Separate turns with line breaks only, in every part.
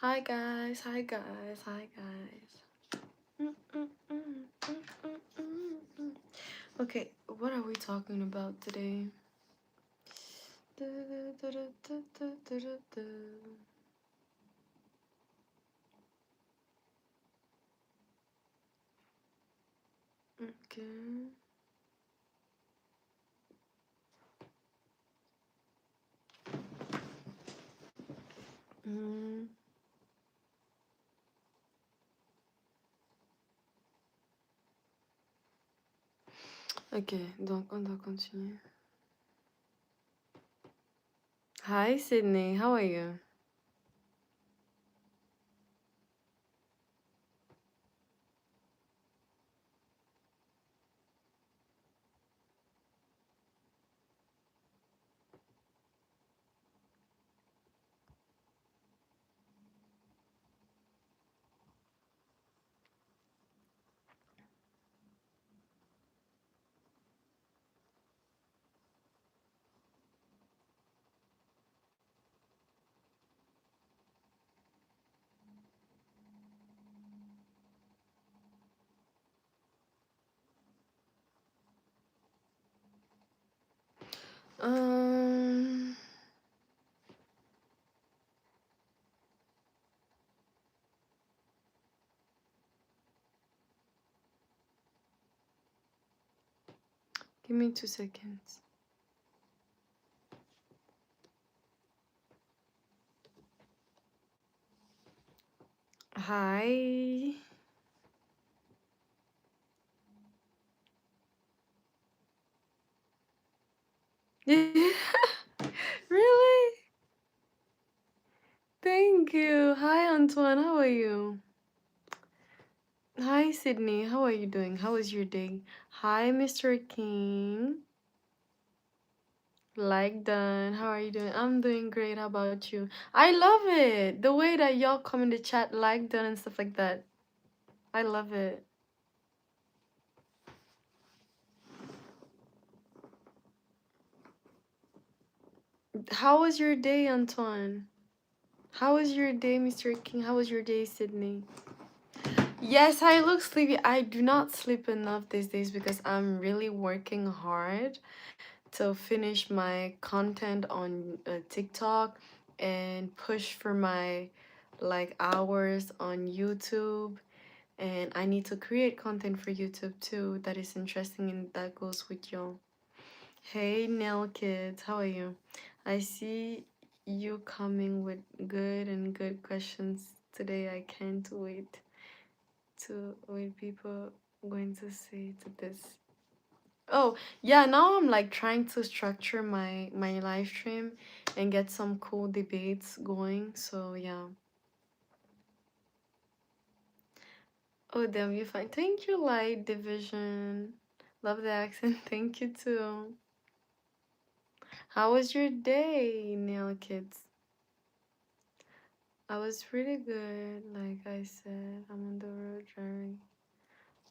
Hi guys, hi guys, hi guys. Okay, what are we talking about today? Okay. Ok, donc on doit continuer. Hi Sydney, how are you? Um, Give me 2 seconds. Hi. Really? Thank you. Hi Antoine, how are you? Hi Sydney, how are you doing? How was your day? Hi Mr. King. Like done. How are you doing? I'm doing great. How about you? I love it. The way that y'all come in the chat, like done and stuff like that. I love it. How was your day, Antoine? How was your day, Mr. King? How was your day, Sydney? Yes, I look sleepy. I do not sleep enough these days because I'm really working hard to finish my content on TikTok and push for my like hours on YouTube. And I need to create content for YouTube too that is interesting and that goes with y'all. Hey Nail Kids, how are you? I see you coming with good questions today. I can't wait to what people going to say to this. Oh yeah, now I'm like trying to structure my live stream and get some cool debates going. So yeah. Oh damn, you fine. Thank you, Light Division. Love the accent. Thank you too. How was your day, Nail Kids? I was pretty good. Like I said, I'm on the road driving.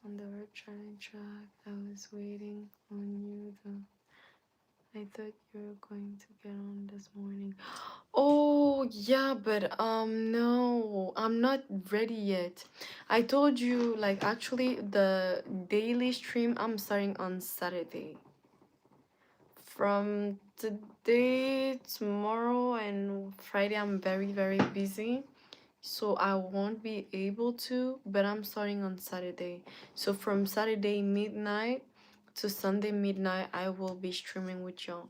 On the road driving track. I was waiting on you though. I thought you were going to get on this morning. Oh yeah, but no, I'm not ready yet. I told you like actually the daily stream I'm starting on Saturday. From today, tomorrow, and Friday, I'm very busy. So I won't be able to, but I'm starting on Saturday. So from Saturday midnight to Sunday midnight, I will be streaming with y'all.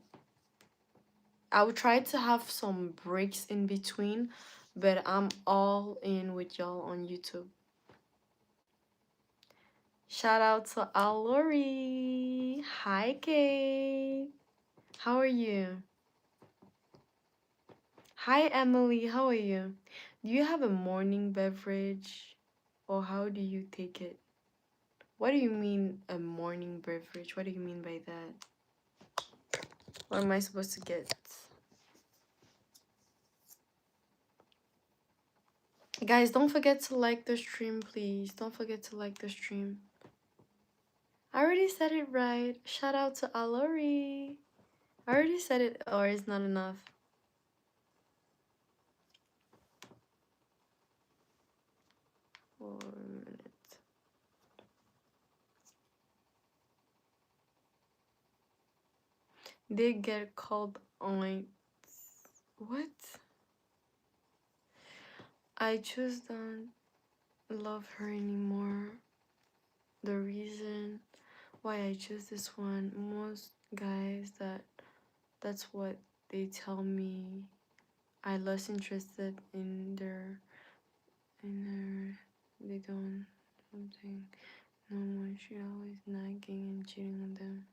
I will try to have some breaks in between, but I'm all in with y'all on YouTube. Shout out to Alori. Hi, Kate. How are you? Hi, Emily. How are you? Do you have a morning beverage or how do you take it? What do you mean a morning beverage? What do you mean by that? What am I supposed to get? Guys, don't forget to like the stream, please. Don't forget to like the stream. I already said it right. Shout out to Alori. I already said it, or it's not enough. For a minute. They get called on. What? I just don't love her anymore. The reason why I choose this one, most guys that's what they tell me. I less interested in their they don't something no more. She always nagging and cheating on them.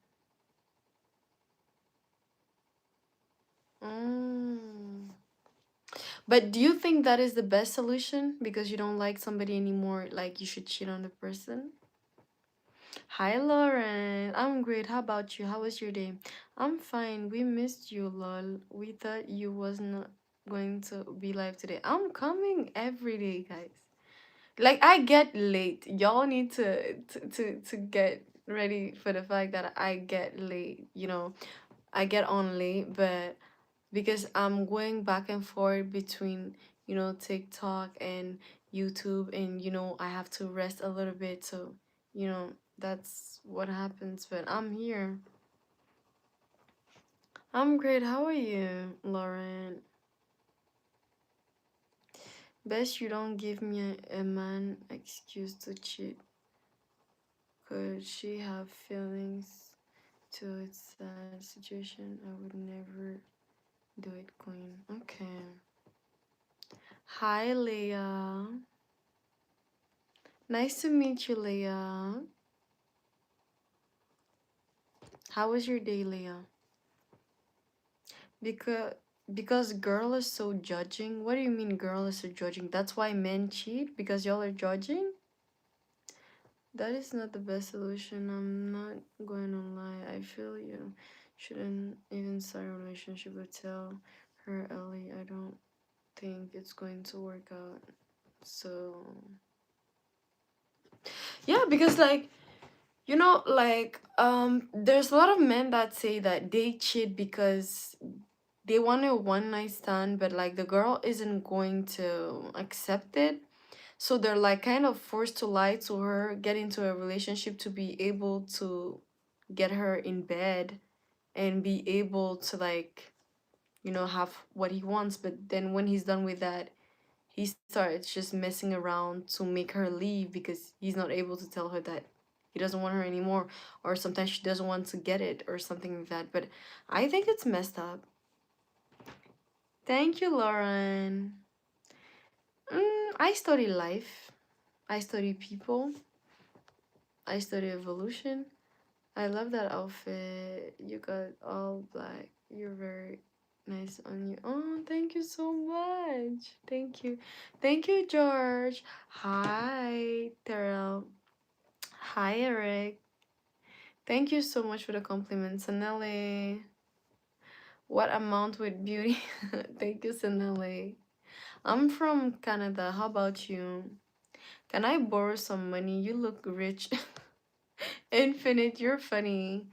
Mm. But do you think that is the best solution because you don't like somebody anymore? Like you should cheat on the person? Hi Lauren, I'm great. How about you? How was your day? I'm fine. We missed you, lol. We thought you was not going to be live today. I'm coming every day, guys. Like I get late. Y'all need to get ready for the fact that I get late. You know, I get on late, but because I'm going back and forth between, TikTok and YouTube, and I have to rest a little bit, so that's what happens. But I'm here. I'm great. How are you, Lauren? Best you don't give me a man excuse to cheat. Could she have feelings to its sad situation? I would never do it, queen. Okay. Hi, Leah. Nice to meet you, Leah. How was your day, Leah? Because because girl is so judging. What do you mean girl is so judging? That's why men cheat because y'all are judging? That is not the best solution. I'm not going to lie. I feel you shouldn't even start a relationship but tell her Ellie. I don't think it's going to work out. So yeah, because like there's a lot of men that say that they cheat because they want a one night stand, but like the girl isn't going to accept it. So they're like kind of forced to lie to her, get into a relationship to be able to get her in bed and be able to like, have what he wants. But then when he's done with that, he starts just messing around to make her leave because he's not able to tell her that he doesn't want her anymore, or sometimes she doesn't want to get it or something like that. But I think it's messed up. Thank you, Lauren. I study life. I study people. I study evolution. I love that outfit. You got all black. You're very nice on you. Oh, thank you so much. Thank you. Thank you, George. Hi, Terrell. Hi, Eric. Thank you so much for the compliments, Sanele. What amount with beauty? Thank you, Sanele. I'm from Canada. How about you? Can I borrow some money? You look rich. Infinite, you're funny.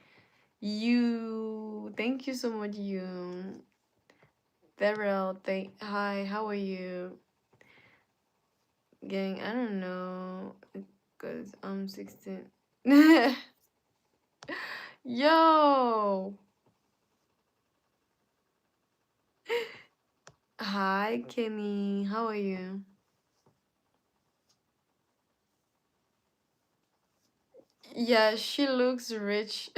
Thank you so much, you. Darrell, hi, how are you? Gang, I don't know, because I'm 16. Yo! Hi, Kimmy, how are you? Yeah, she looks rich.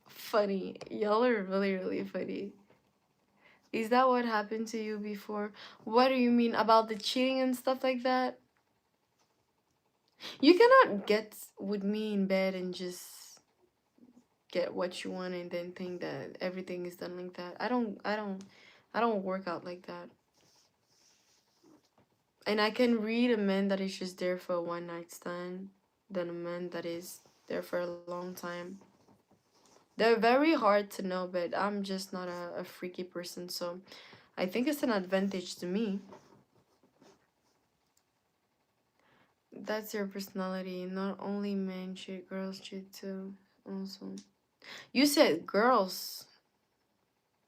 Funny. Y'all are really, really funny. Is that what happened to you before? What do you mean about the cheating and stuff like that? You cannot get with me in bed and just get what you want and then think that everything is done like that. I don't work out like that. And I can read a man that is just there for a one night stand than a man that is there for a long time. They're very hard to know, but I'm just not a freaky person, so I think it's an advantage to me. That's your personality. Not only men cheat, girls cheat too. Also, you said girls.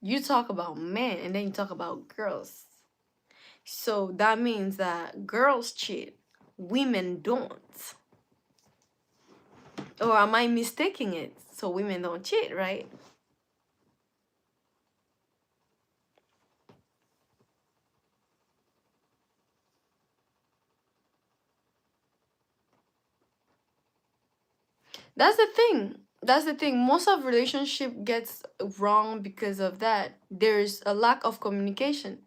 You talk about men and then you talk about girls. So that means that girls cheat, women don't. Or am I mistaking it? So women don't cheat, right? That's the thing. That's the thing. Most of relationship gets wrong because of that. There's a lack of communication.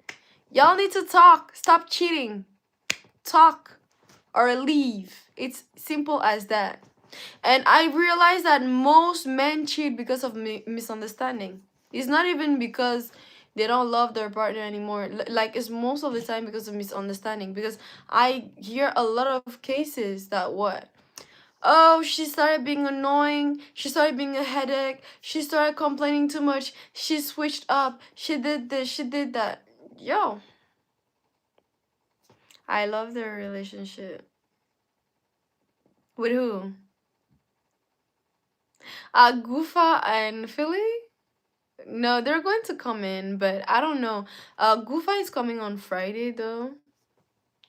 Y'all need to talk. Stop cheating. Talk or leave. It's simple as that. And I realize that most men cheat because of misunderstanding. It's not even because they don't love their partner anymore. Like, it's most of the time because of misunderstanding. Because I hear a lot of cases that what? Oh, she started being annoying. She started being a headache. She started complaining too much. She switched up. She did this. She did that. Yo, I love their relationship. With who? Gufa and Philly? No, they're going to come in, but I don't know. Gufa is coming on Friday though.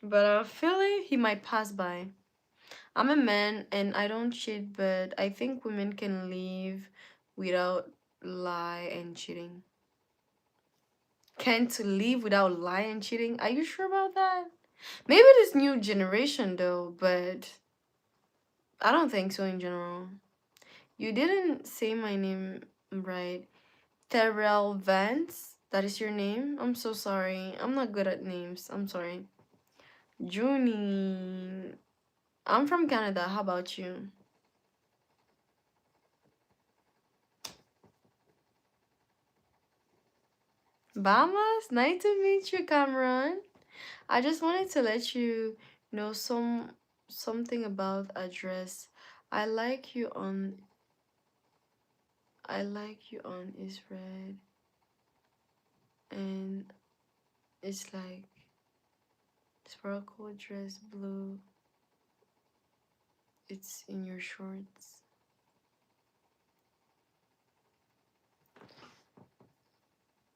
But Philly, he might pass by. I'm a man and I don't cheat, but I think women can live without lie and cheating. Can't live without lie and cheating? Are you sure about that? Maybe this new generation though, but I don't think so in general. You didn't say my name right. Terrell Vance, that is your name? I'm so sorry. I'm not good at names. I'm sorry. Junie. I'm from Canada. How about you? Bahamas? Nice to meet you, Cameron. I just wanted to let you know something about address. I like you on I like you on is red and it's like sparkle dress blue. It's in your shorts.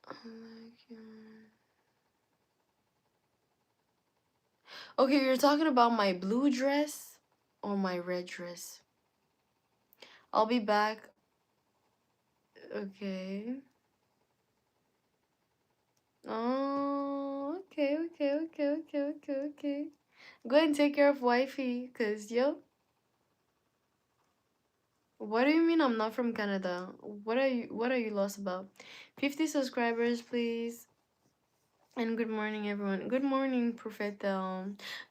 I like you. Okay, you're talking about my blue dress or my red dress? I'll be back. Okay. Oh, okay. Go and take care of wifey, cause yo, what do you mean I'm not from Canada? What are you lost about? 50 subscribers, please. And good morning, everyone. Good morning, Prophet.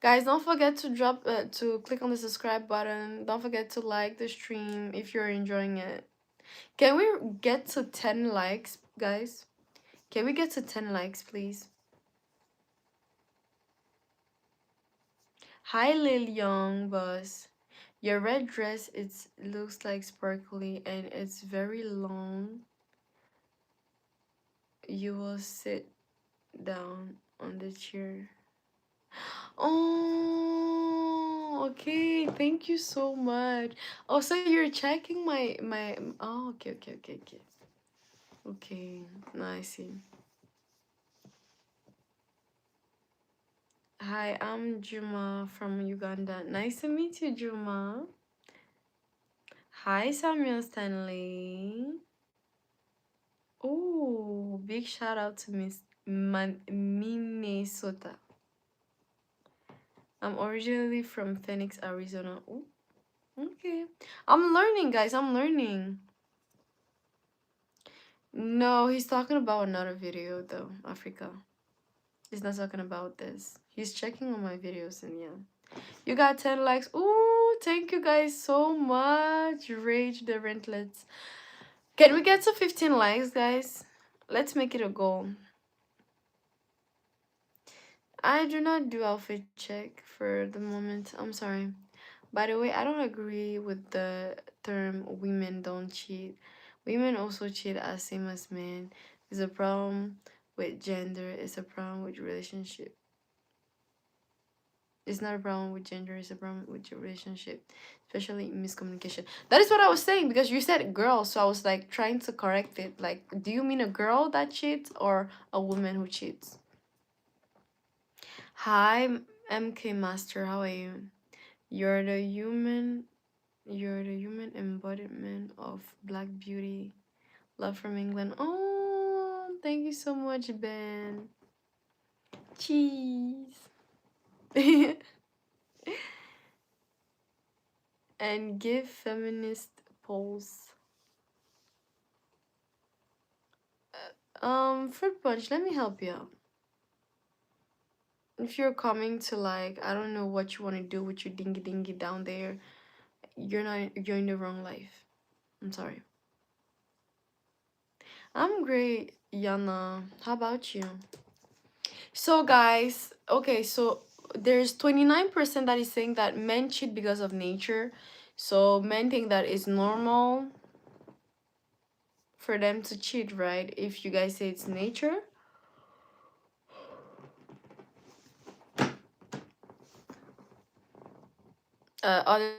Guys, don't forget to to click on the subscribe button. Don't forget to like the stream if you're enjoying it. Can we get to 10 likes, guys? Can we get to 10 likes, please? Hi, Lil Young Boss. Your red dress, it looks like sparkly and it's very long. You will sit down on the chair. Oh, okay. Thank you so much. Oh, so you're checking my. Oh, okay. Okay, now I see. Hi, I'm Juma from Uganda. Nice to meet you, Juma. Hi, Samuel Stanley. Oh, big shout out to Minnesota. I'm originally from Phoenix, Arizona. Ooh, okay. I'm learning, guys. I'm learning. No, he's talking about another video, though. Africa. He's not talking about this. He's checking on my videos, and yeah. You got 10 likes. Ooh, thank you guys so much. Rage the Rentlets. Can we get to 15 likes, guys? Let's make it a goal. I do not do outfit check for the moment. I'm sorry. By the way, I don't agree with the term women don't cheat. Women also cheat as same as men. It's a problem with gender. It's a problem with relationship. It's not a problem with gender, it's a problem with your relationship, especially miscommunication. That is what I was saying because you said girl, so I was like trying to correct it. Like, do you mean a girl that cheats or a woman who cheats? Hi, MK Master, how are you? You're the human, you're the human embodiment of Black beauty. Love from England. Oh, thank you so much, Ben. Cheese. And give feminist polls. Fruit Punch, let me help you out. If you're coming to like, I don't know what you want to do with your dingy dingy down there, you're in the wrong life. I'm sorry. I'm great, Yana. How about you? So guys, okay, so there's 29% that is saying that men cheat because of nature. So men think that it's normal for them to cheat, right? If you guys say it's nature. Other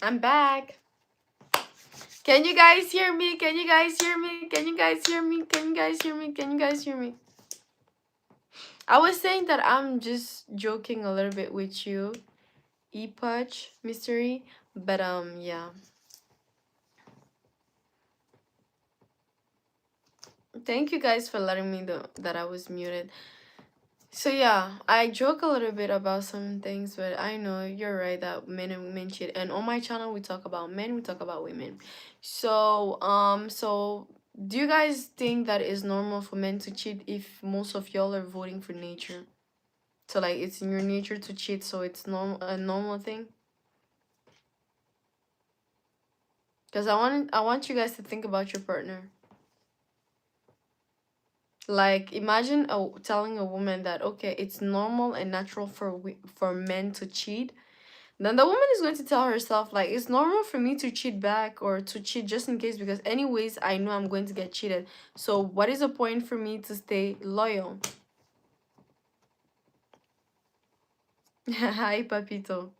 I'm back. Can you guys hear me? Can you guys hear me? Can you guys hear me? Can you guys hear me? Can you guys hear me? I was saying that I'm just joking a little bit with you, Epoch Mystery, but yeah. Thank you guys for letting me know that I was muted. So yeah, I joke a little bit about some things, but I know you're right that men and women cheat. And on my channel, we talk about men, we talk about women. So do you guys think that it's normal for men to cheat if most of y'all are voting for nature? So like it's in your nature to cheat, so it's normal a normal thing. Because I want you guys to think about your partner. Like imagine telling a woman that okay, it's normal and natural for men to cheat. Then the woman is going to tell herself like it's normal for me to cheat back or to cheat just in case because anyways I know I'm going to get cheated. So what is the point for me to stay loyal? Hi Papito.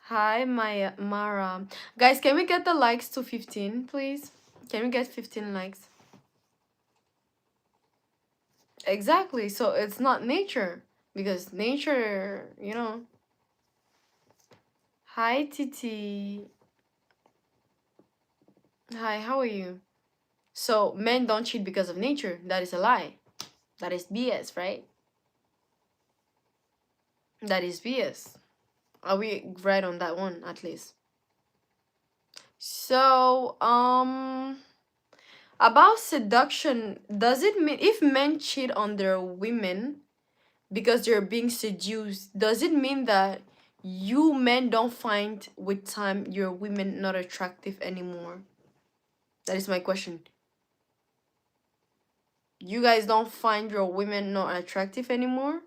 Hi Maya Mara. Guys, can we get the likes to 15, please? Can we get 15 likes? Exactly. So it's not nature because nature, you know. Hi Titi. Hi, how are you? So men don't cheat because of nature. That is a lie. That is BS, right? That is BS. Are we right on that one at least? So, about seduction, does it mean if men cheat on their women because they're being seduced, does it mean that you men don't find with time your women not attractive anymore? That is my question. You guys don't find your women not attractive anymore?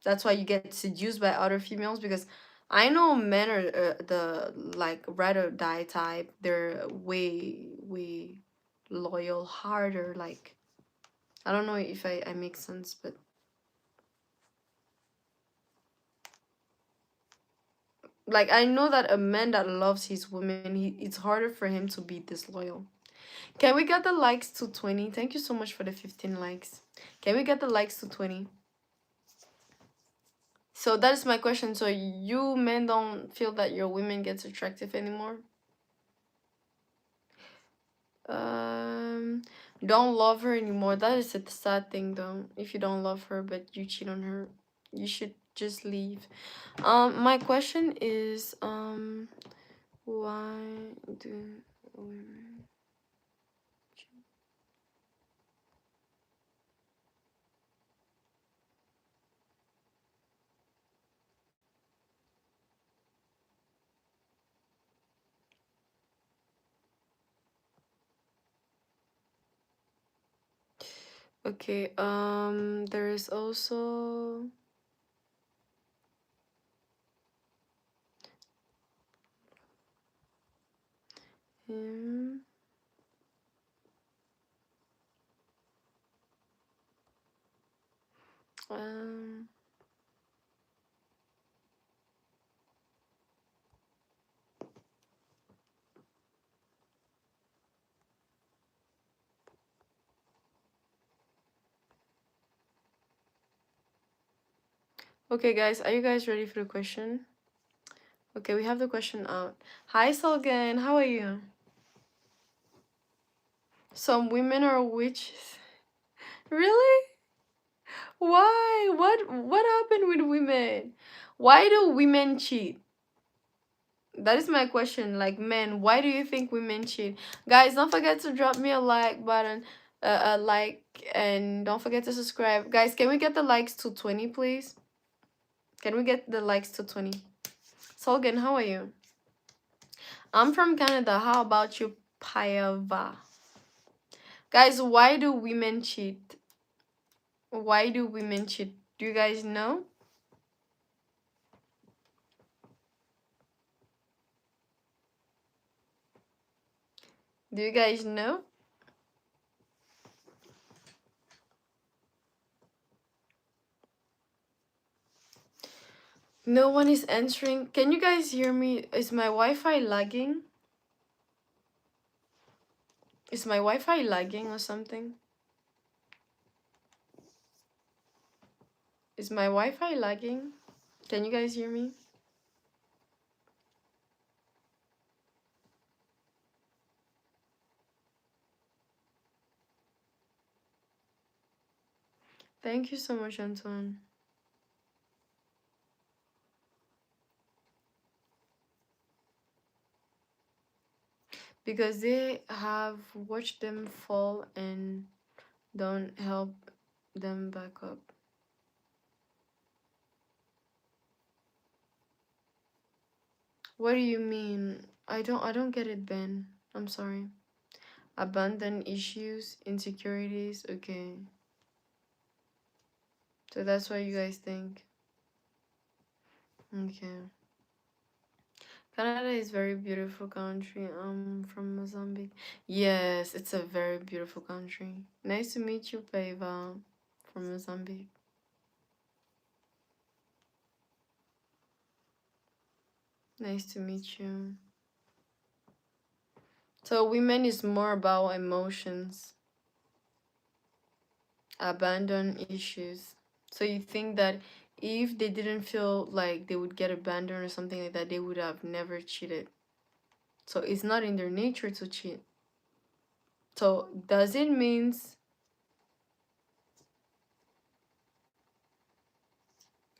That's why you get seduced by other females because I know men are the like ride or die type. They're way loyal, harder. Like I don't know if I make sense, but like I know that a man that loves his woman, it's harder for him to be disloyal. Can we get the likes to 20? Thank you so much for the 15 likes. Can we get the likes to 20? So that is my question. So you men don't feel that your women gets attractive anymore? Um don't love her anymore. That is a sad thing though. If you don't love her but you cheat on her, you should just leave. My question is, why do women cheat? Okay, there is also him. Um, okay, guys, are you guys ready for the question? Okay, we have the question out. Hi, Solgan, how are you? Some women are witches. Really? Why? What happened with women? Why do women cheat? That is my question. Like, men, why do you think women cheat? Guys, don't forget to drop me a like button, a like, and don't forget to subscribe. Guys, can we get the likes to 20, please? Can we get the likes to 20? Solgan, how are you? I'm from Canada. How about you, Payava? Guys, why do women cheat? Why do women cheat? Do you guys know? Do you guys know? No one is answering. Can you guys hear me? Is my Wi-Fi lagging? Is my Wi-Fi lagging or something? Is my Wi-Fi lagging? Can you guys hear me? Thank you so much, Antoine. Because they have watched them fall and don't help them back up. What do you mean? I don't get it, Ben. I'm sorry. Abandon issues, insecurities. Okay. So that's what you guys think. Okay. Canada is very beautiful country. I'm from Mozambique. Yes, it's a very beautiful country. Nice to meet you, Paiva, from Mozambique. Nice to meet you. So women is more about emotions, abandon issues. So you think that if they didn't feel like they would get abandoned or something like that, they would have never cheated. So it's not in their nature to cheat. So does it means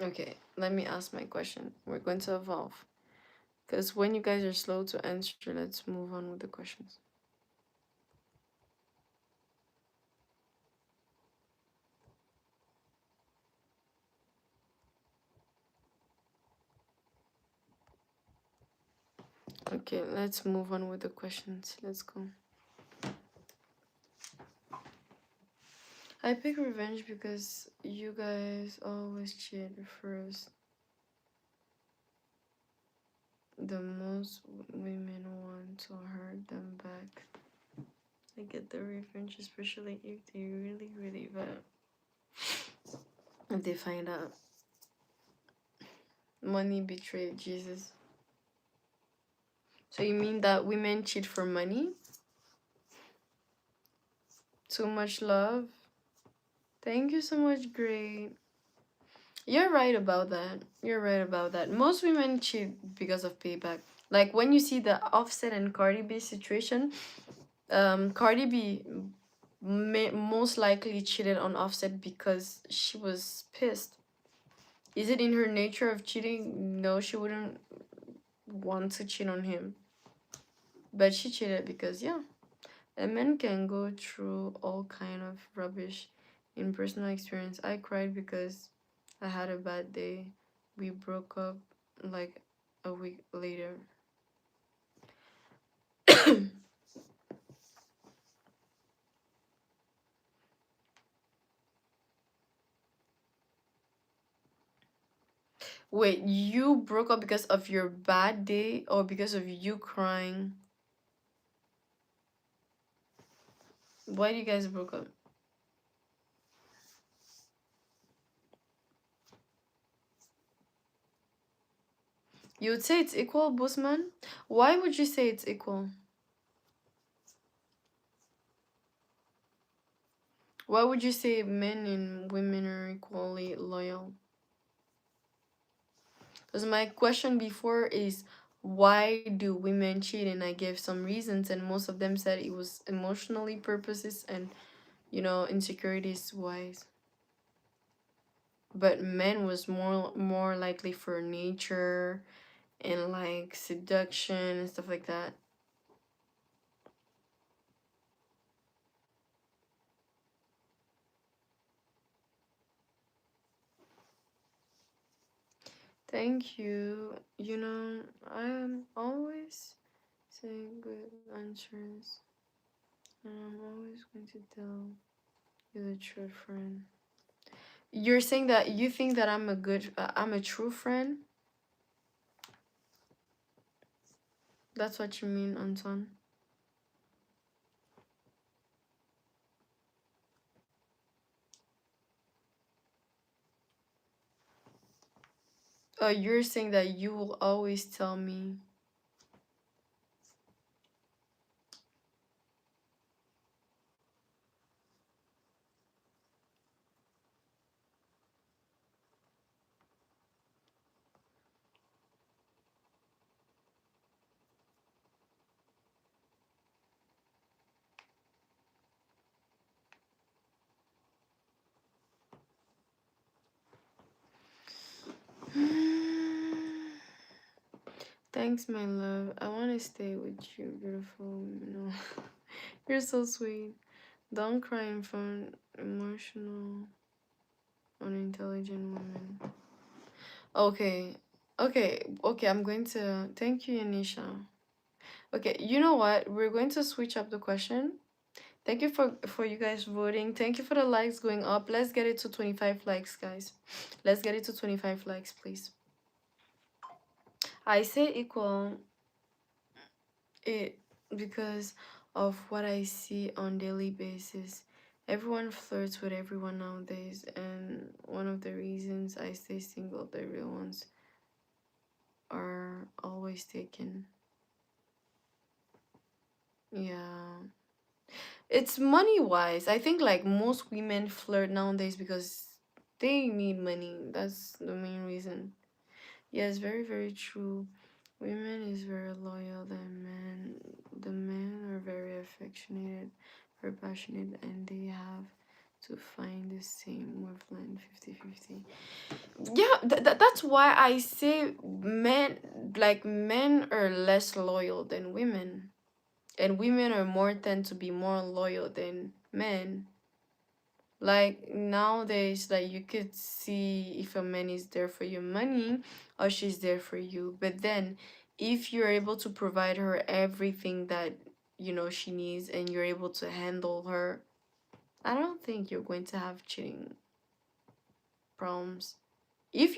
okay, let me ask my question. We're going to evolve. Because when you guys are slow to answer, let's move on with the questions. Okay, let's move on with the questions. Let's go. I pick revenge because you guys always cheat first. The most women want to hurt them back. I get the revenge, especially if they really, really bad. If they find out money betrayed Jesus. So you mean that women cheat for money? Too much love? Thank you so much, great. You're right about that. You're right about that. Most women cheat because of payback. Like when you see the Offset and Cardi B situation, Cardi B most likely cheated on Offset because she was pissed. Is it in her nature of cheating? No, she wouldn't want to cheat on him. But she cheated because, yeah, a man can go through all kind of rubbish. In personal experience, I cried because I had a bad day. We broke up like a week later. Wait, you broke up because of your bad day or because of you crying? Why do you guys broke up? You would say it's equal, Busman? Why would you say it's equal? Why would you say men and women are equally loyal? Because my question before is, why do women cheat? And I gave some reasons, and most of them said it was emotionally purposes and, insecurities wise. But men was more likely for nature and like seduction and stuff like that. Thank you. I'm always saying good answers, and I'm always going to tell you the truth, friend. You're saying that you think that I'm a true friend? That's what you mean, Anton? You're saying that you will always tell me. Thanks, my love. I want to stay with you, beautiful. You're so sweet. Don't cry in front emotional, unintelligent women. Okay. Okay, I'm going to thank you, Anisha. Okay, you know what? We're going to switch up the question. Thank you for you guys voting. Thank you for the likes going up. Let's get it to 25 likes, guys. Let's get it to 25 likes, please. I say equal it because of what I see on daily basis. Everyone flirts with everyone nowadays, and one of the reasons I stay single, the real ones are always taken. Yeah. It's money wise. I think like most women flirt nowadays because they need money. That's the main reason. Yes, very, very true. Women is very loyal than men. The men are very affectionate, very passionate, and they have to find the same wavelength 50-50. Yeah, that's why I say men are less loyal than women, and women are more tend to be more loyal than men. Like nowadays, like you could see if a man is there for your money or she's there for you. But then if you're able to provide her everything that she needs and you're able to handle her, I don't think you're going to have cheating problems. If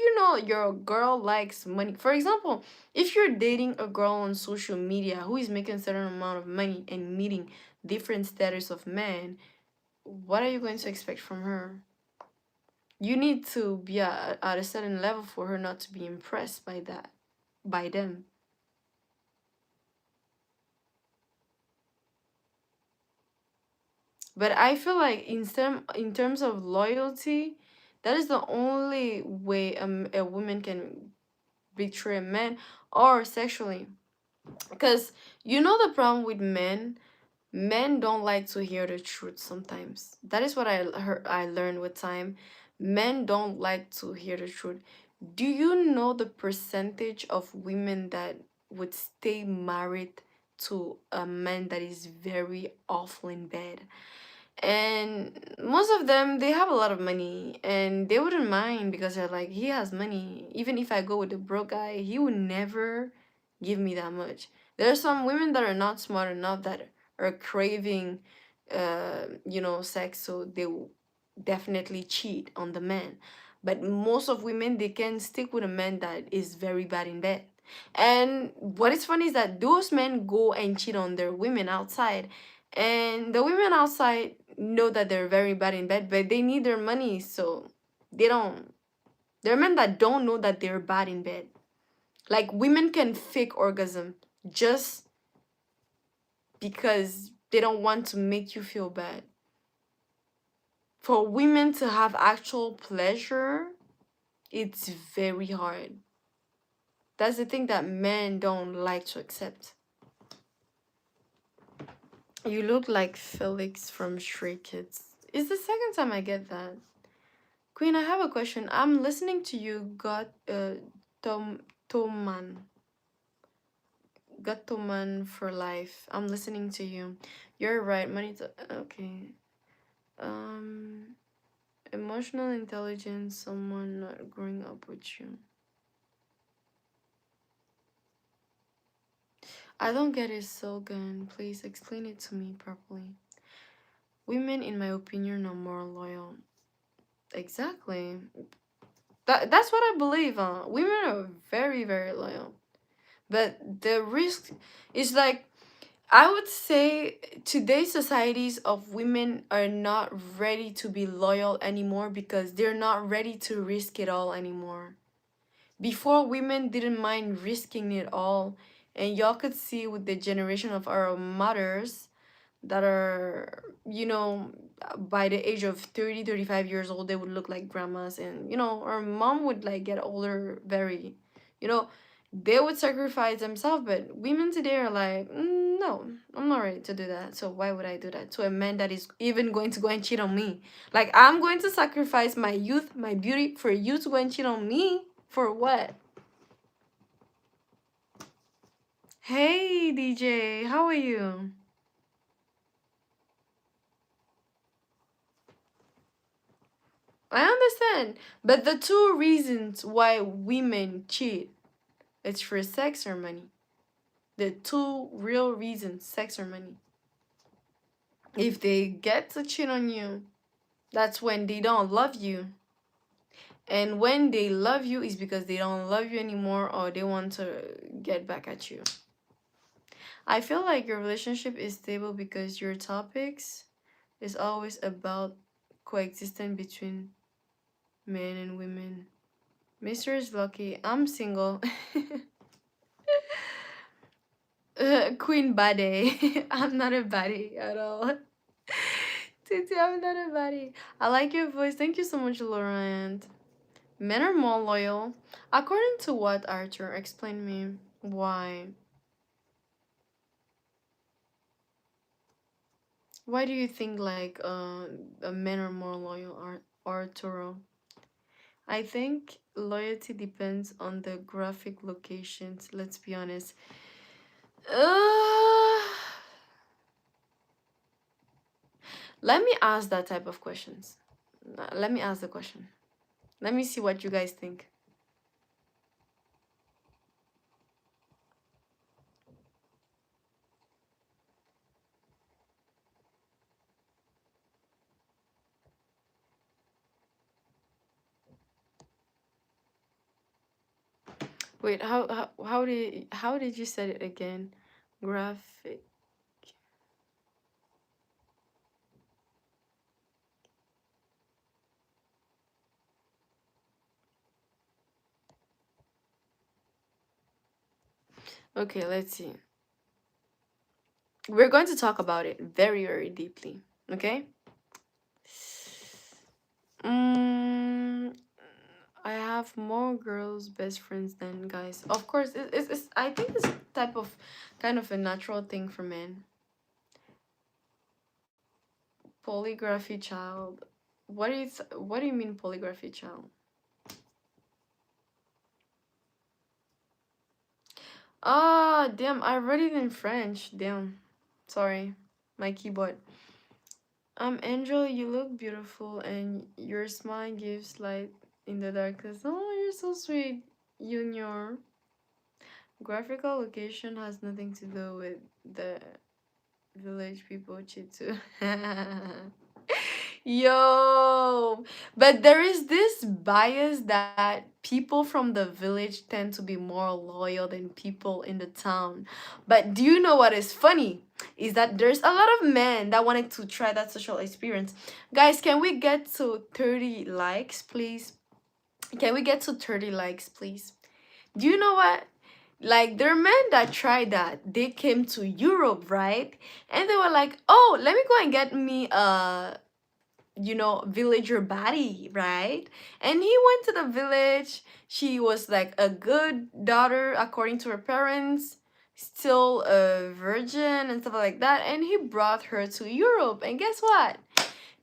your girl likes money, for example, if you're dating a girl on social media who is making a certain amount of money and meeting different status of men, what are you going to expect from her? You need to be at a certain level for her not to be impressed by that, by them. But I feel like in terms of loyalty, that is the only way a woman can betray a man or sexually. Because the problem with men, Men don't like to hear the truth sometimes. That is what I learned with time. Men don't like to hear the truth. Do you know the percentage of women that would stay married to a man that is very awful in bed? And most of them, they have a lot of money and they wouldn't mind because they're like, he has money. Even if I go with a broke guy, he would never give me that much. There are some women that are not smart enough that are craving sex, so they will definitely cheat on the man. But most of women, they can stick with a man that is very bad in bed. And what is funny is that those men go and cheat on their women outside, and the women outside know that they're very bad in bed, but they need their money, so they don't. There are men that don't know that they're bad in bed. Like, women can fake orgasm just because they don't want to make you feel bad. For women to have actual pleasure, it's very hard. That's the thing that men don't like to accept. You look like Felix from Stray Kids. It's the second time I get that. Queen, I have a question. I'm listening to you, Tom Toman. Toman for life. I'm listening to you. You're right. Money to okay. Um Emotional intelligence, someone not growing up with you. I don't get it, Silgan. Please explain it to me properly. Women, in my opinion, are more loyal. Exactly. That's what I believe. Women are very, very loyal. But the risk is like, I would say today's societies of women are not ready to be loyal anymore because they're not ready to risk it all anymore. Before, women didn't mind risking it all, and y'all could see with the generation of our mothers that are, by the age of 30, 35 years old, they would look like grandmas, and our mom would like get older very, you know they would sacrifice themselves. But women today are like, no, I'm not ready to do that, so why would I do that to a man that is even going to go and cheat on me? Like, I'm going to sacrifice my youth, my beauty, for you to go and cheat on me? For what? Hey, DJ, how are you? I understand, but the two reasons why women cheat, it's for sex or money. The two real reasons, sex or money. If they get to cheat on you, that's when they don't love you. And when they love you is because they don't love you anymore or they want to get back at you. I feel like your relationship is stable because your topics is always about coexistence between men and women. Mr. is lucky. I'm single. Queen Bade. I'm not a baddie at all. Titi, I'm not a baddie. I like your voice. Thank you so much, Laurent. Men are more loyal. According to what, Arthur? Explain me why. Why do you think like men are more loyal, Arturo? I think loyalty depends on the graphic locations. Let's be honest. Uh, Let me ask that type of questions. Let me ask the question. Let me see what you guys think. Wait, how did you say it again? Graphic. Okay, let's see. We're going to talk about it very, very deeply. Okay? Mm, I have more girls best friends than guys. Of course, I think it's type of kind of a natural thing for men. Polygraphy child. What do you mean polygraphy child? Ah, damn, I read it in French. Damn. Sorry. My keyboard. Angel, you look beautiful and your smile gives light in the darkness. Oh, you're so sweet, Junior. Graphical location has nothing to do with the village people cheat too. Yo, but there is this bias that people from the village tend to be more loyal than people in the town. But do you know what is funny? Is that there's a lot of men that wanted to try that social experience. Guys, can we get to 30 likes, please? Can we get to 30 likes, please? Do you know what? Like, there are men that tried that. They came to Europe, right? And they were like, oh, let me go and get me a villager body, right? And he went to the village. She was like a good daughter according to her parents, still a virgin and stuff like that. And he brought her to Europe. And guess what?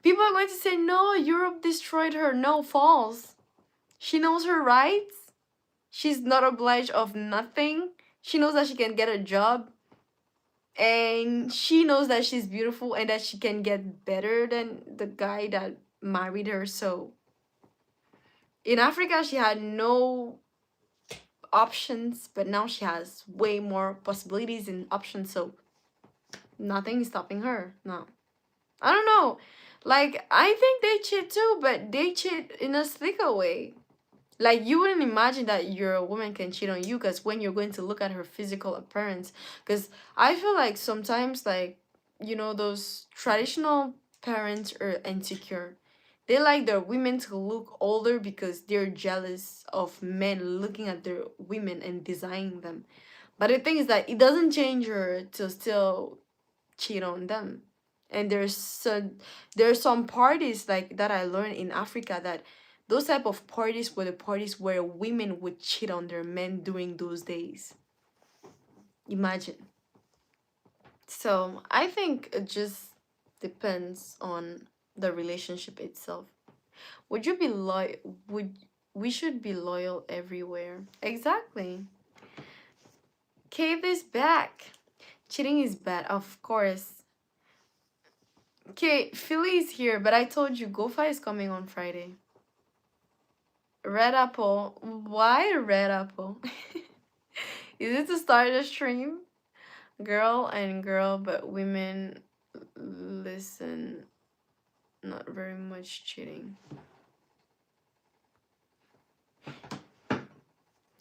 People are going to say, no, Europe destroyed her. No, false. She knows her rights. She's not obliged of nothing. She knows that she can get a job, and she knows that she's beautiful and that she can get better than the guy that married her. So in Africa she had no options, but now she has way more possibilities and options, so nothing is stopping her. No, I don't know, like, I think they cheat too, but they cheat in a slicker way. Like, you wouldn't imagine that your woman can cheat on you, because when you're going to look at her physical appearance, because I feel like sometimes, like, those traditional parents are insecure. They like their women to look older because they're jealous of men looking at their women and designing them. But the thing is that it doesn't change her to still cheat on them. And there's some parties like that I learned in Africa, that those type of parties were the parties where women would cheat on their men during those days. Imagine. So I think it just depends on the relationship itself. Would you be loyal? Would We should be loyal everywhere. Exactly. Cave is back. Cheating is bad, of course. Okay, Philly is here, but I told you Gofa is coming on Friday. Red Apple. Why Red Apple? Is it to start a stream? Girl and girl, but women listen. Not very much cheating.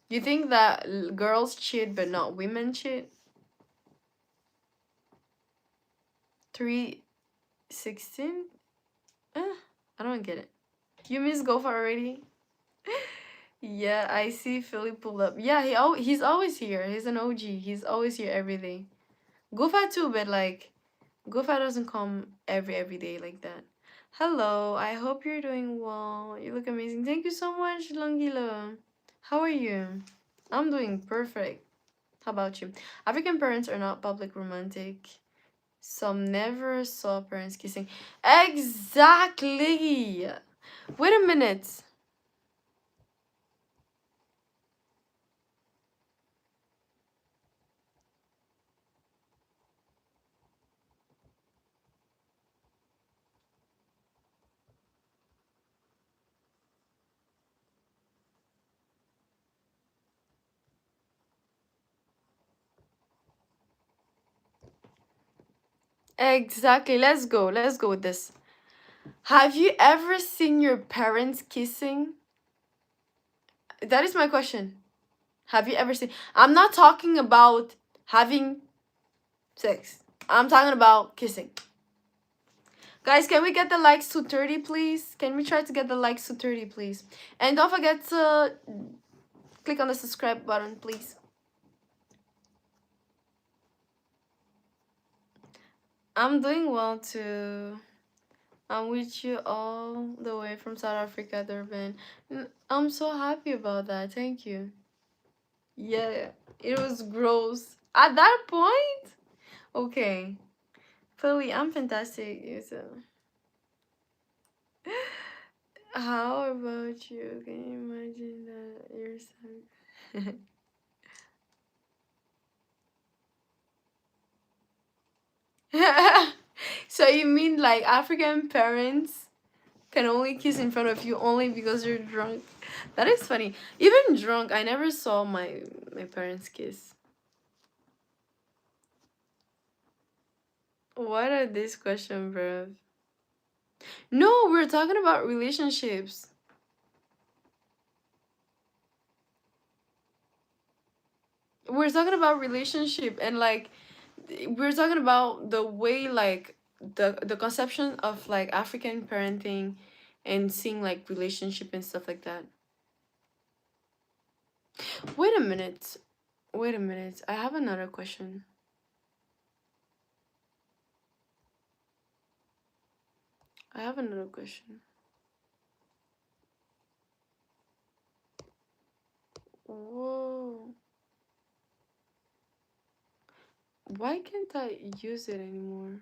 You think that girls cheat but not women cheat? 316? I don't get it. You miss Gofa already? Yeah, I see Philly pulled up. Yeah, he's always here. He's an OG. He's always here every day. Gofa too, but like Gofa doesn't come every day like that. Hello, I hope you're doing well. You look amazing. Thank you so much, Langila. How are you? I'm doing perfect. How about you? African parents are not public romantic. Some never saw parents kissing. Exactly. Wait a minute. Exactly. Let's go. Let's go with this. Have you ever seen your parents kissing? That is my question. Have you ever seen? I'm not talking about having sex. I'm talking about kissing. Guys, can we get the likes to 30, please? Can we try to get the likes to 30, please? And don't forget to click on the subscribe button, please. I'm doing well too. I'm with you all the way from South Africa, Durban. I'm so happy about that. Thank you. Yeah, it was gross. At that point? Okay. Philly, I'm fantastic. You too. How about you? Can you imagine that your son? So you mean like African parents can only kiss in front of you only because you're drunk? That is funny. Even drunk, I never saw my parents kiss. What are this question, bro? No, we're talking about relationships. We're talking about relationship and like we're talking about the way like the conception of like African parenting and seeing like relationship and stuff like that. Wait a minute. Wait a minute. I have another question. I have another question. Whoa. Why can't I use it anymore?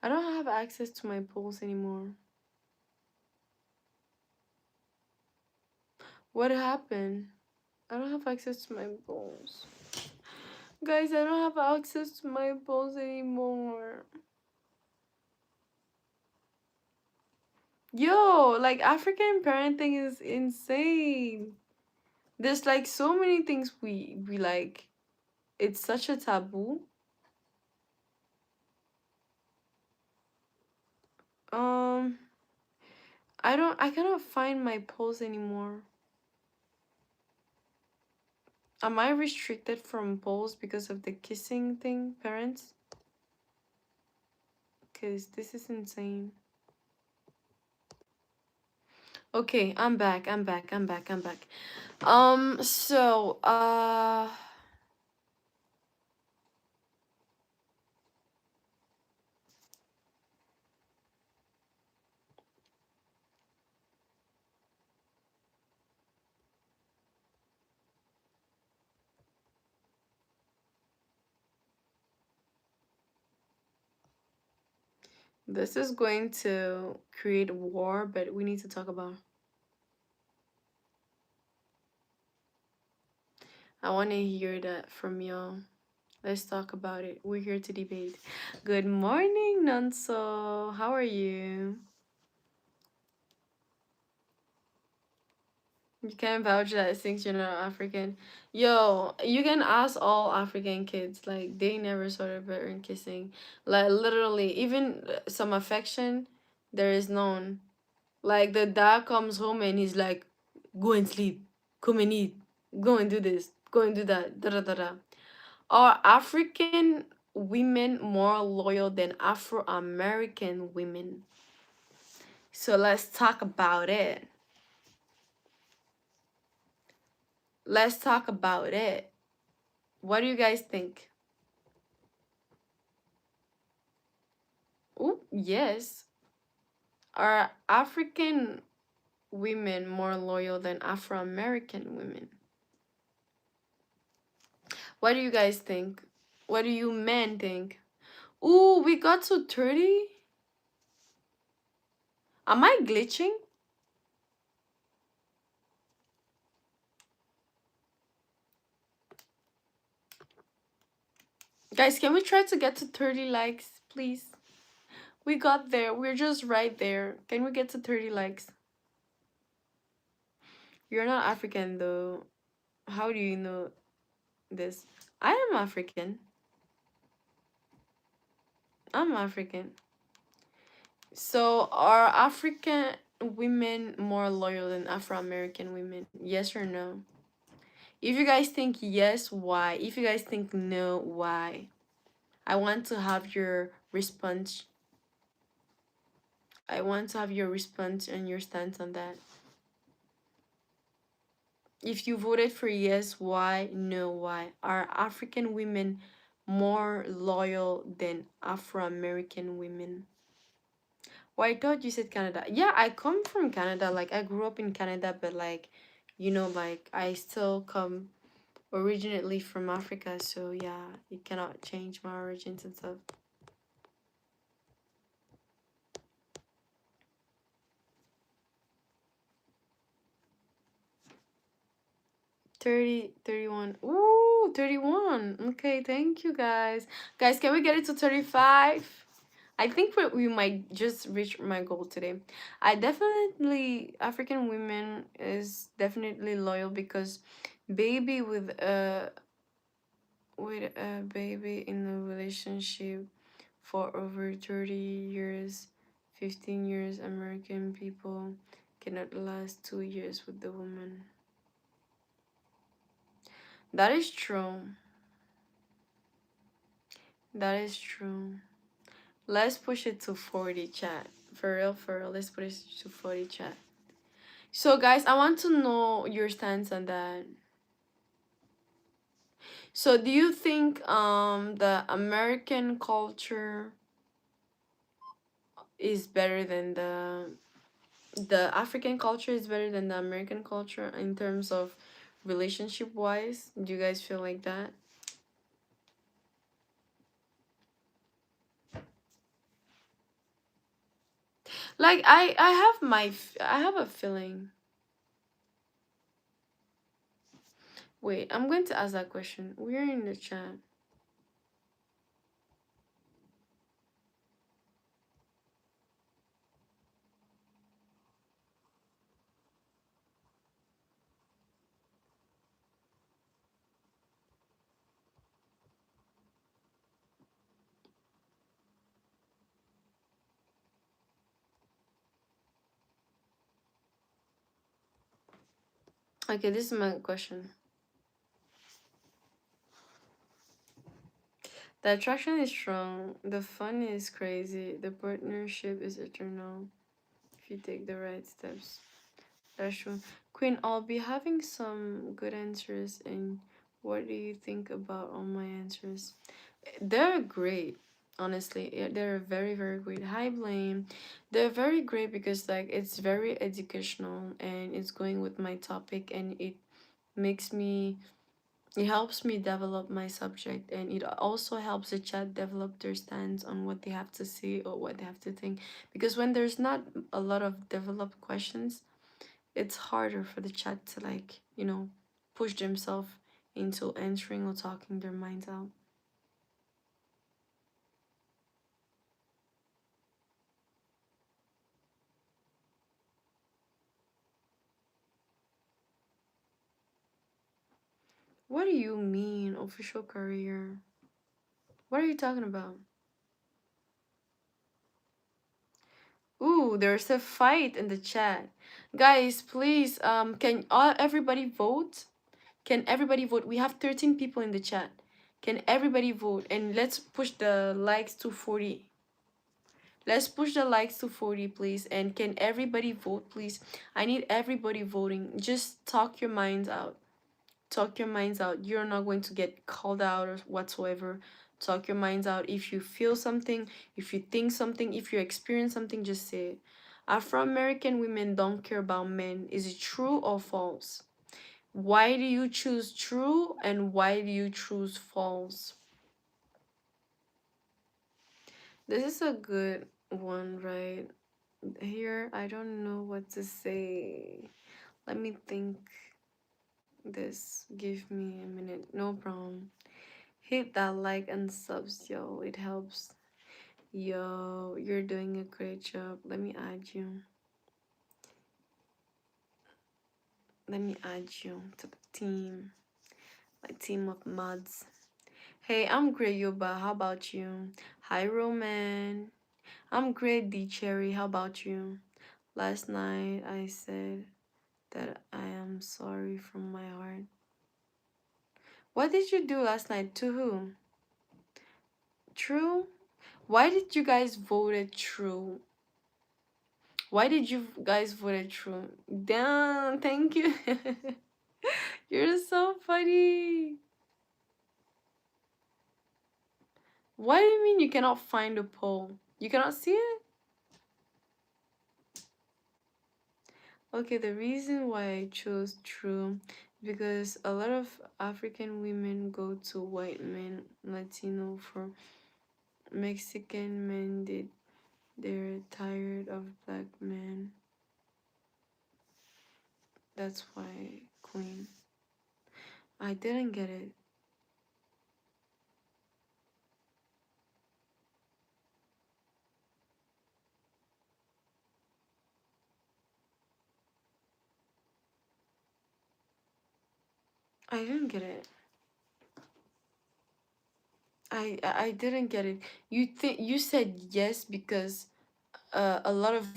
I don't have access to my polls anymore. What happened? I don't have access to my polls. Guys, I don't have access to my polls anymore. Yo, like African parenting is insane. There's like so many things we like. It's such a taboo. Um, I cannot find my polls anymore. Am I restricted from polls because of the kissing thing, parents? Cause this is insane. Okay, I'm back. I'm back. I'm back. I'm back. So this is going to create war, but we need to talk about. I want to hear that from y'all. Let's talk about it. We're here to debate. Good morning, Nonso. How are you? You can vouch that since you're not African. Yo, you can ask all African kids. Like, they never saw their parent kissing. Like, literally, even some affection, there is none. Like, the dad comes home and he's like, go and sleep. Come and eat. Go and do this. Go and do that. Da da da da. Are African women more loyal than Afro American women? So let's talk about it. Let's talk about it. What do you guys think? Oh, yes. Are African women more loyal than Afro American women? What do you guys think? What do you men think? Ooh, we got to 30? Am I glitching? Guys, can we try to get to 30 likes, please? We got there. We're just right there. Can we get to 30 likes? You're not African though. How do you know this? I am African. I'm African. So are African women more loyal than Afro American women? Yes or no? If you guys think yes, why? If you guys think no, why? I want to have your response. I want to have your response and your stance on that. If you voted for yes, why? No, why? Are African women more loyal than Afro American women? Well, I thought you said Canada. Yeah, I come from Canada. Like, I grew up in Canada, but like, like, I still come. originally from Africa, so yeah, you cannot change my origins and stuff. 30, 31. Ooh, 31. Okay, thank you guys. Guys, can we get it to 35? I think we might just reach my goal today. I definitely, African women is definitely loyal because baby with a baby in a relationship for over 30 years, 15 years, American people cannot last 2 years with the woman. That is true. That is true. Let's push it to 40, chat. For real, let's push it to 40, chat. So, guys, I want to know your stance on that. So, do you think the American culture is better than the African culture is better than the American culture in terms of relationship wise? Do you guys feel like that? Like I have I have a feeling. Wait, I'm going to ask that question. We're in the chat. Okay, this is my question. The attraction is strong, the fun is crazy, the partnership is eternal if you take the right steps. That's true. Queen, I'll be having some good answers, and what do you think about all my answers? They're great, honestly. Yeah, they're very, very great. Hi, Blame. They're very great because, like, it's very educational and it's going with my topic, and makes me it helps me develop my subject, and it also helps the chat develop their stance on what they have to say or what they have to think. Because when there's not a lot of developed questions, it's harder for the chat to, like, push themselves into answering or talking their minds out. What do you mean, official career? What are you talking about? Ooh, there's a fight in the chat. Guys, please, can everybody vote? Can everybody vote? We have 13 people in the chat. Can everybody vote? And let's push the likes to 40. Let's push the likes to 40, please. And can everybody vote, please? I need everybody voting. Just talk your minds out. Talk your minds out. You're not going to get called out or whatsoever. Talk your minds out. If you feel something, if you think something, if you experience something, just say it. Afro-American women don't care about men. Is it true or false? Why do you choose true and why do you choose false? This is a good one, right? Here, I don't know what to say. Let me think this. Give me a minute. No problem. Hit that like and subs, yo. It helps. Yo, you're doing a great job. Let me add you. Let me add you to the team. My team of mods. Hey, I'm great, Yoba. How about you? Hi, Roman. I'm great, D Cherry. How about you? Last night I said that I am sorry from my heart. What did you do last night? To who? True? Why did you guys voted true? Why did you guys voted true? Damn, thank you. You're so funny. What do you mean you cannot find a poll? You cannot see it? Okay, the reason why I chose true because a lot of African women go to white men, Latino for Mexican men they're tired of black men. That's why Queen. I didn't get it. I didn't get it. I didn't get it. You said yes because a lot of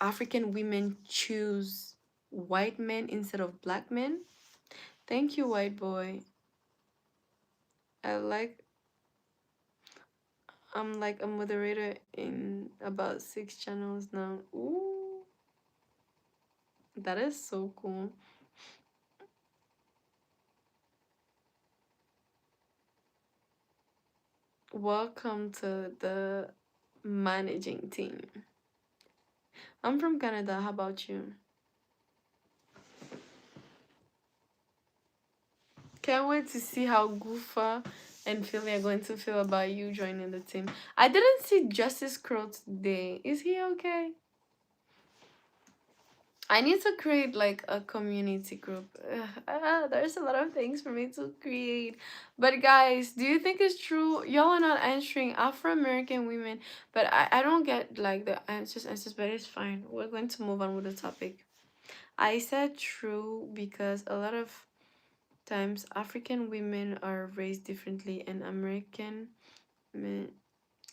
African women choose white men instead of black men. Thank you, white boy. I like I'm like a moderator in about 6 channels now. Ooh, that is so cool. Welcome to the managing team. I'm from Canada. How about you? Can't wait to see how Goofa and Philly are going to feel about you joining the team. I didn't see Justice Crow today. Is he okay? I need to create like a community group. There's a lot of things for me to create. But guys, do you think it's true? Y'all are not answering Afro-American women, but I don't get like the answers, but it's fine. We're going to move on with the topic. I said true because a lot of times African women are raised differently and American men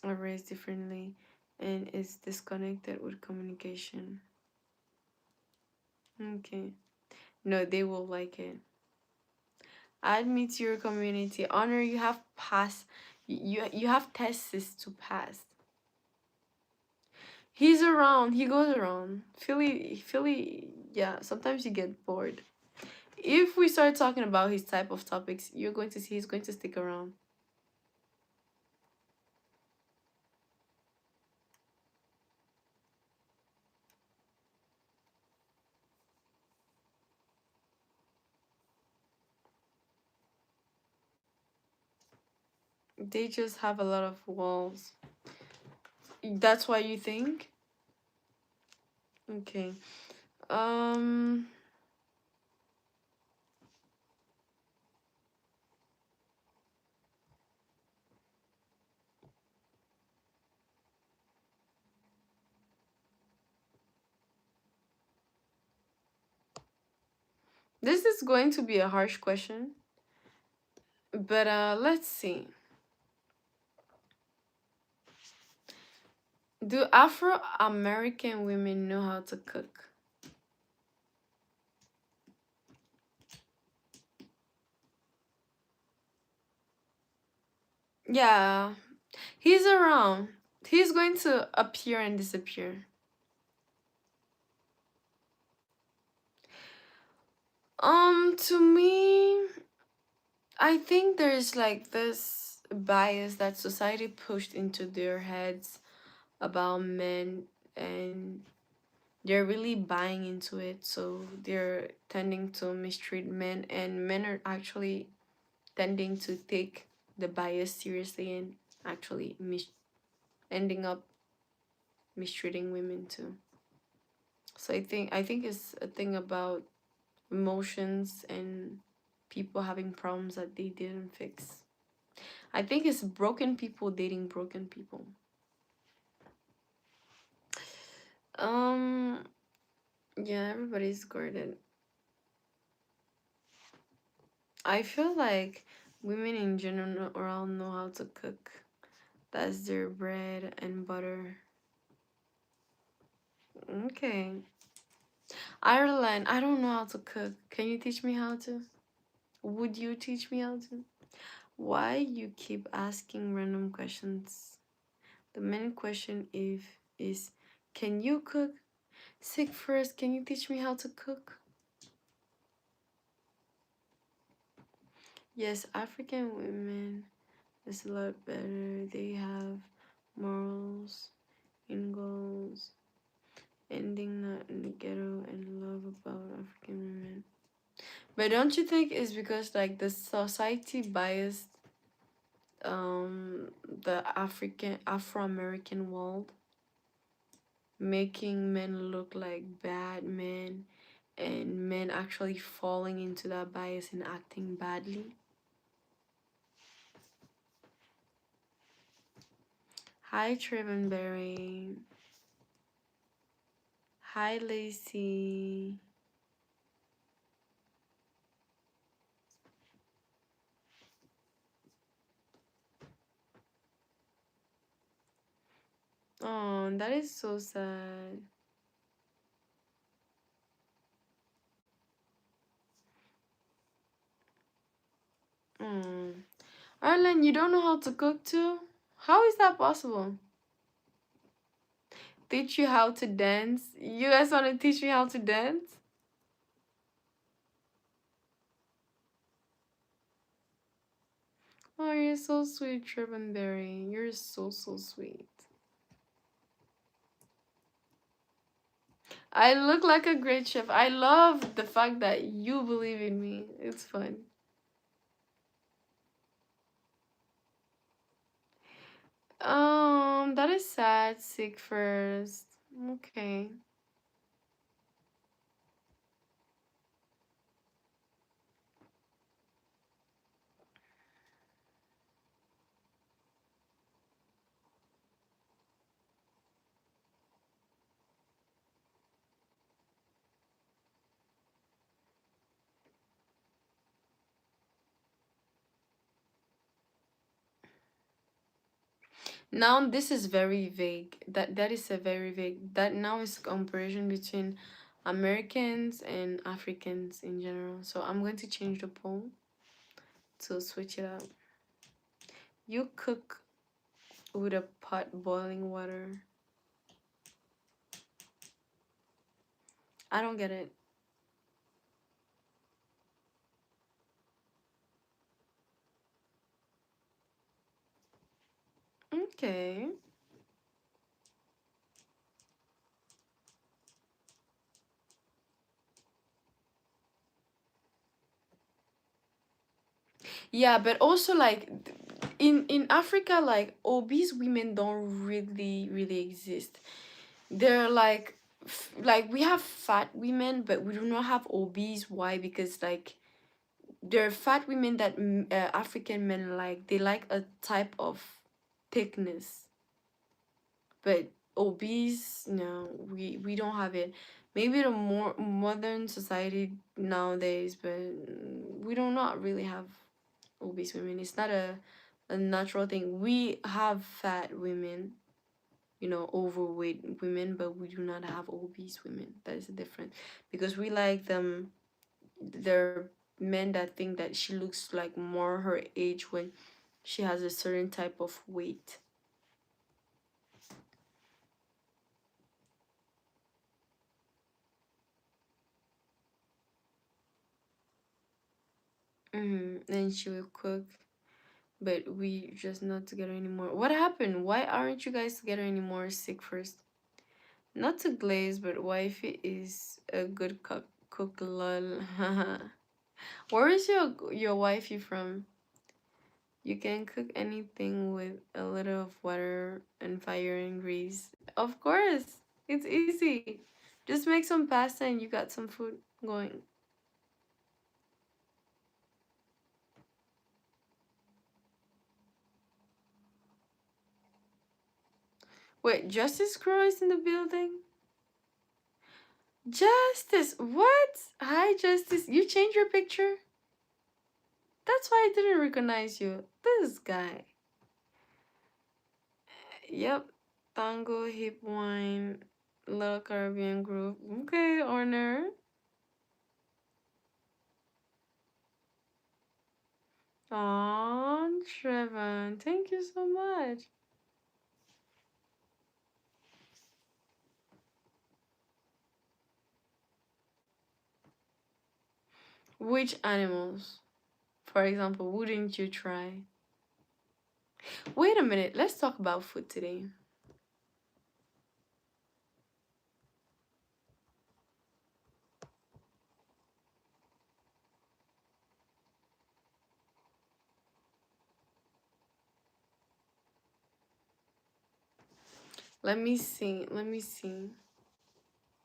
are raised differently and it's disconnected with communication. Okay. No, they will like it. Add me to your community. Honor, you have pass. You have tests to pass. He's around. He goes around. Philly. Yeah. Sometimes you get bored. If we start talking about his type of topics, you're going to see he's going to stick around. They just have a lot of walls. That's why you think? Okay. Um. This is going to be a harsh question, but let's see. Do Afro American women know how to cook? Yeah, he's around. He's going to appear and disappear. To me, I think there's like this bias that society pushed into their heads about men and they're really buying into it, so they're tending to mistreat men and men are actually tending to take the bias seriously and actually ending up mistreating women too. So I think it's a thing about emotions and people having problems that they didn't fix. I think it's broken people dating broken people. Um yeah, everybody's guarded. I feel like women in general know how to cook. That's their bread and butter. Okay. Ireland, I don't know how to cook. Can you teach me how to? Would you teach me how to? Why you keep asking random questions? The main question if is can you cook? Sick first, can you teach me how to cook? Yes, African women is a lot better. They have morals and goals. Ending not in the ghetto and love about African women. But don't you think it's because like the society biased the Afro-American world, making men look like bad men and men actually falling into that bias and acting badly? Hi Trivenberry. Hi Lacey. Oh, that is so sad. Mm. Arlen, you don't know how to cook too? How is that possible? Teach you how to dance? You guys want to teach me how to dance? Oh, you're so sweet, Trivenberry. You're so, so sweet. I look like a great chef. I love the fact that you believe in me. It's fun. That is sad. Sick first. Okay. Now this is very vague. That is a very vague. That now is comparison between Americans and Africans in general. So I'm going to change the poll to switch it up. You cook with a pot boiling water. I don't get it. Okay. Yeah, but also like in Africa, like obese women don't really exist. They're like like we have fat women, but we do not have obese. Why? Because like there are fat women that African men like. They like a type of thickness, but obese, no, we don't have it. Maybe the more modern society nowadays, but we do not really have obese women. It's not a natural thing. We have fat women, you know, overweight women, but we do not have obese women. That is different because we like them. There are men that think that she looks like more her age when she has a certain type of weight. And she will cook, but we just not together anymore. What happened? Why aren't you guys together anymore? Sick first. Not to glaze, but wifey is a good cook lol. Where is your wifey from? You can cook anything with a little of water and fire and grease. Of course, it's easy. Just make some pasta and you got some food going. Wait, Justice Crow is in the building? Justice, what? Hi, Justice. You changed your picture? That's why I didn't recognize you. This guy. Yep. Tango, hip wine, little Caribbean group. Okay, Honor. Aw, Trevor. Thank you so much. Which animals, for example, wouldn't you try? Wait a minute. Let's talk about food today. Let me see. Let me see.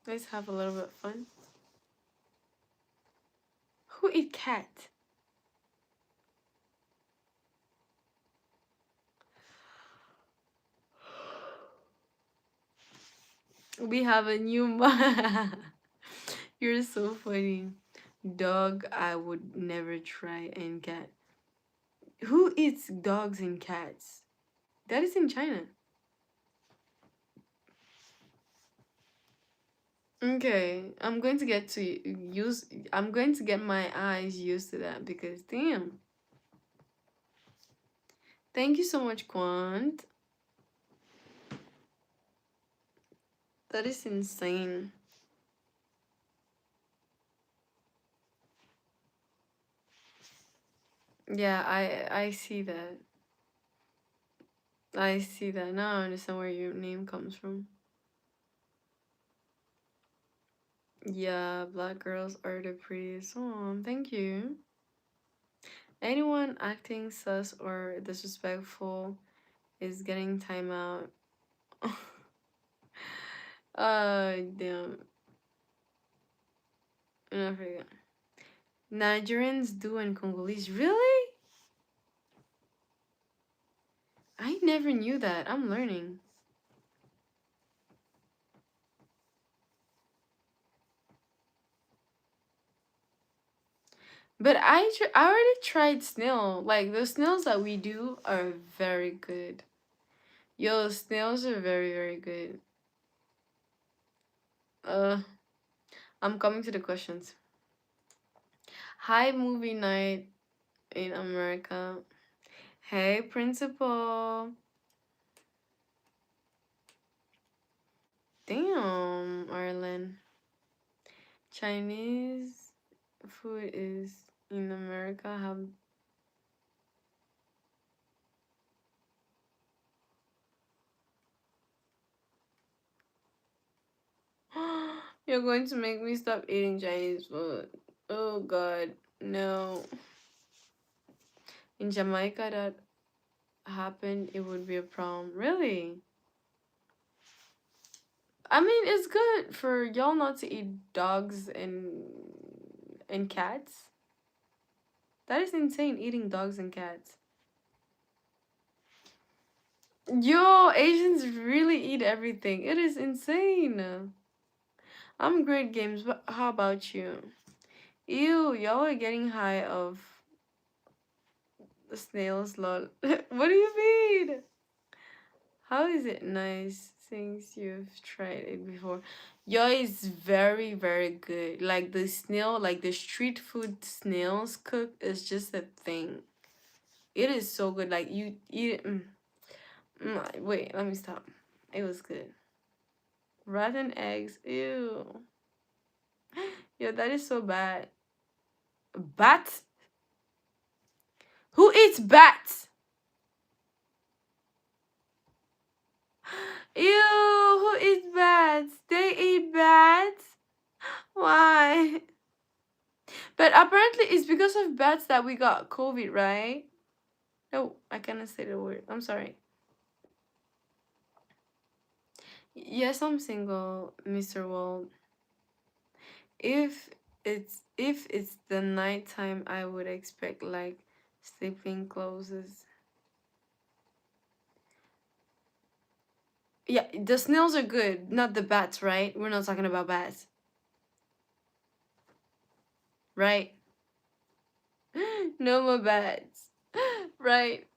Let's have a little bit of fun. Who eat cat? We have a new You're so funny. Dog, I would never try, and cat. Who eats dogs and cats? That is in China. Okay, I'm going to get to use. I'm going to get my eyes used to that because damn. Thank you so much, Quant. That is insane. Yeah, I see that. I see that. Now I understand where your name comes from. Yeah, black girls are the prettiest. Oh, thank you. Anyone acting sus or disrespectful is getting timeout. Damn. I forget. Nigerians do and Congolese. Really? I never knew that. I'm learning. But I already tried snail. Like the snails that we do are very good. Yo, snails are very very good. Uh, I'm coming to the questions. Hi, movie night in America. Hey, principal. Damn, Ireland. Chinese food is in America have You're going to make me stop eating Chinese food. Oh god, no. In Jamaica that happened, it would be a problem. Really? I mean, it's good for y'all not to eat dogs and cats. That is insane, eating dogs and cats. Yo, Asians really eat everything. It is insane. I'm great games, but how about you? Ew, y'all are getting high of the snails, lol. What do you mean? How is it nice since you've tried it before? Yo, it's very, very good. Like the snail, like the street food snails cooked is just a thing. It is so good. Like you eat it. Wait, let me stop. It was good. Rotten eggs. Ew. Yo, that is so bad. Bats? Who eats bats? Ew, who eats bats? They eat bats? Why? But apparently it's because of bats that we got COVID, right? No, I cannot say the word. I'm sorry. Yes, I'm single, Mr. Wald. If if it's the nighttime, I would expect like sleeping clothes. Yeah, the snails are good, not the bats, right? We're not talking about bats, right? No more bats. Right.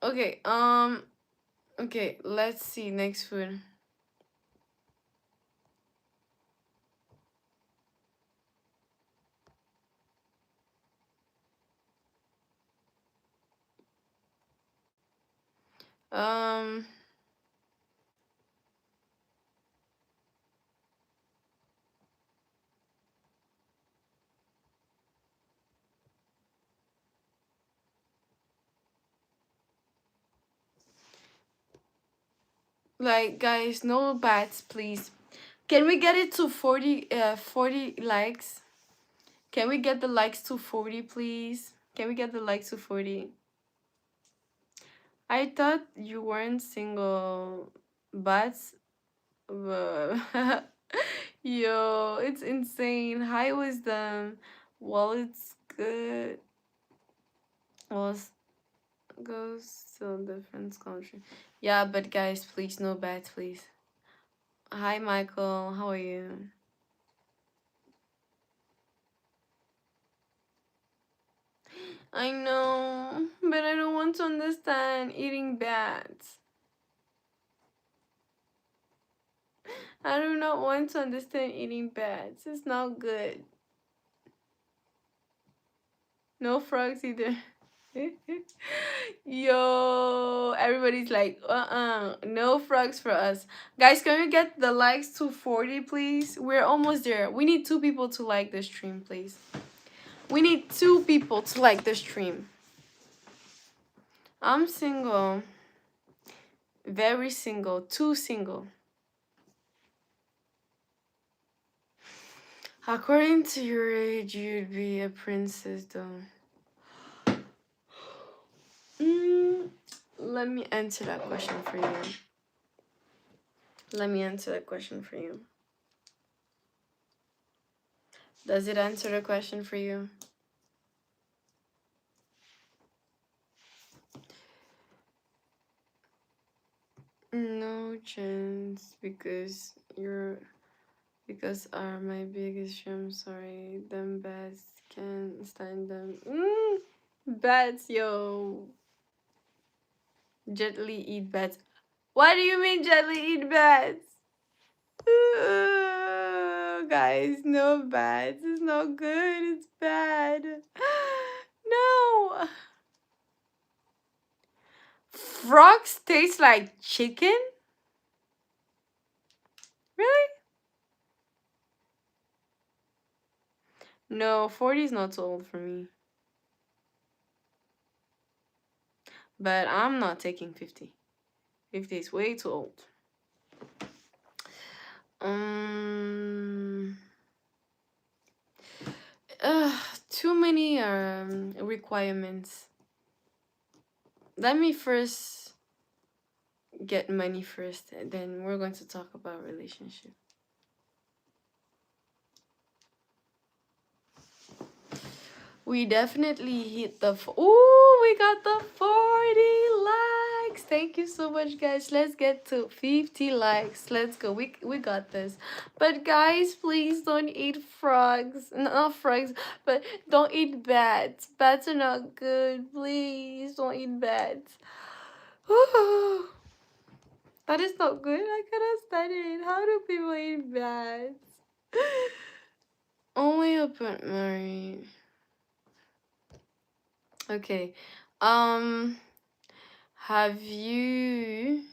Okay, okay, let's see next food. Um like guys, no bats, please. Can we get it to 40 likes? Can we get the likes to 40, please? Can we get the likes to 40? I thought you weren't single, Bats. Yo, it's insane. Hi, wisdom. Well, it's good. Well, goes to a different country. Yeah, but guys, please, no bats, please. Hi, Michael. How are you? I know, but I don't want to understand eating bats. I do not want to understand eating bats. It's not good. No frogs either. Yo, everybody's like, no frogs for us. Guys, can we get the likes to 40, please? We're almost there. We need 2 people to like the stream, please. We need 2 people to like the stream. I'm single. Very single. Too single. According to your age, you'd be a princess, though. Let me answer that question for you. Let me answer that question for you. Does it answer the question for you? No chance, because are my biggest shame. Sorry, them bats can't stand them. Bats, yo. Gently eat bats. What do you mean gently eat bats? Guys, no bats. It's not good. It's bad. No. Frogs taste like chicken? Really? No, 40 is not too old for me. But I'm not taking 50. 50 is way too old. Too many requirements. Let me first get money first, and then we're going to talk about relationship. We definitely hit the we got the 40 likes. Thank you so much, guys. Let's get to 50 likes. Let's go. We got this. But guys, please don't eat frogs. Not frogs, but don't eat bats. Bats are not good. Please don't eat bats. That is not good. I cannot stand it. How do people eat bats? Only a pet Mary. Okay. Have you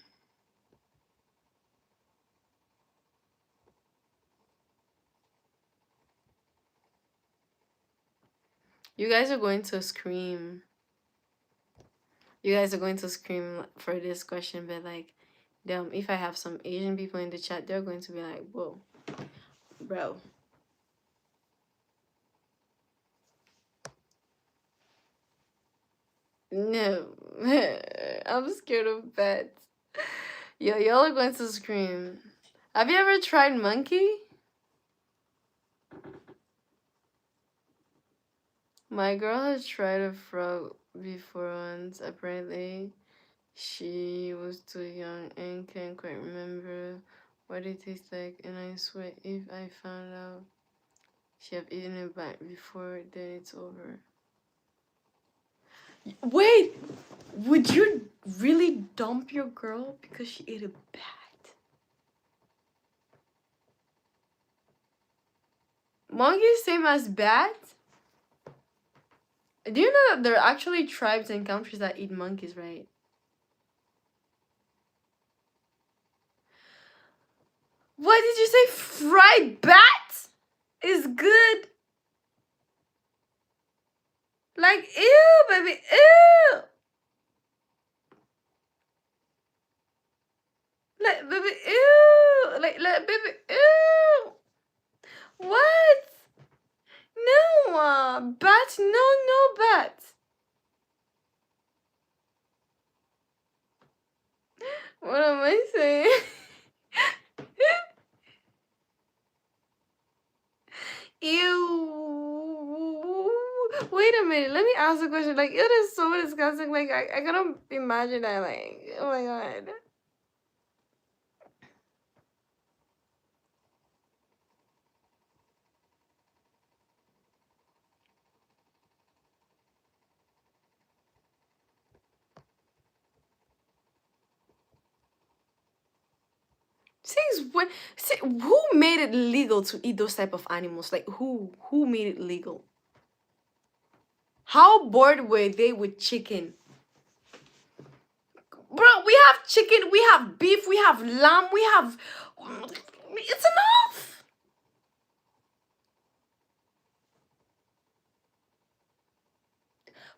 You guys are going to scream. You guys are going to scream for this question, but like, damn, if I have some Asian people in the chat, they're going to be like, whoa, bro. No. I'm scared of bats. Yo, y'all are going to scream. Have you ever tried monkey? My girl has tried a frog before once. Apparently, she was too young and can't quite remember what it tastes like. And I swear, if I found out she have eaten a bat before, then it's over. Wait! Would you really dump your girl because she ate a bat? Monkeys same as bats? Do you know that there are actually tribes and countries that eat monkeys, right? What did you say? Fried bat is good? Like, ew, baby, ew! Like, baby, ew! Like, baby, ew! What? No, bat, no bat. What am I saying? minute. Let me ask a question. Like, it is so disgusting. Like, I cannot imagine that. Like, oh my god. Since when? Who made it legal to eat those type of animals? Like, who made it legal? How bored were they with chicken? Bro, we have chicken, we have beef, we have lamb, we have. It's enough.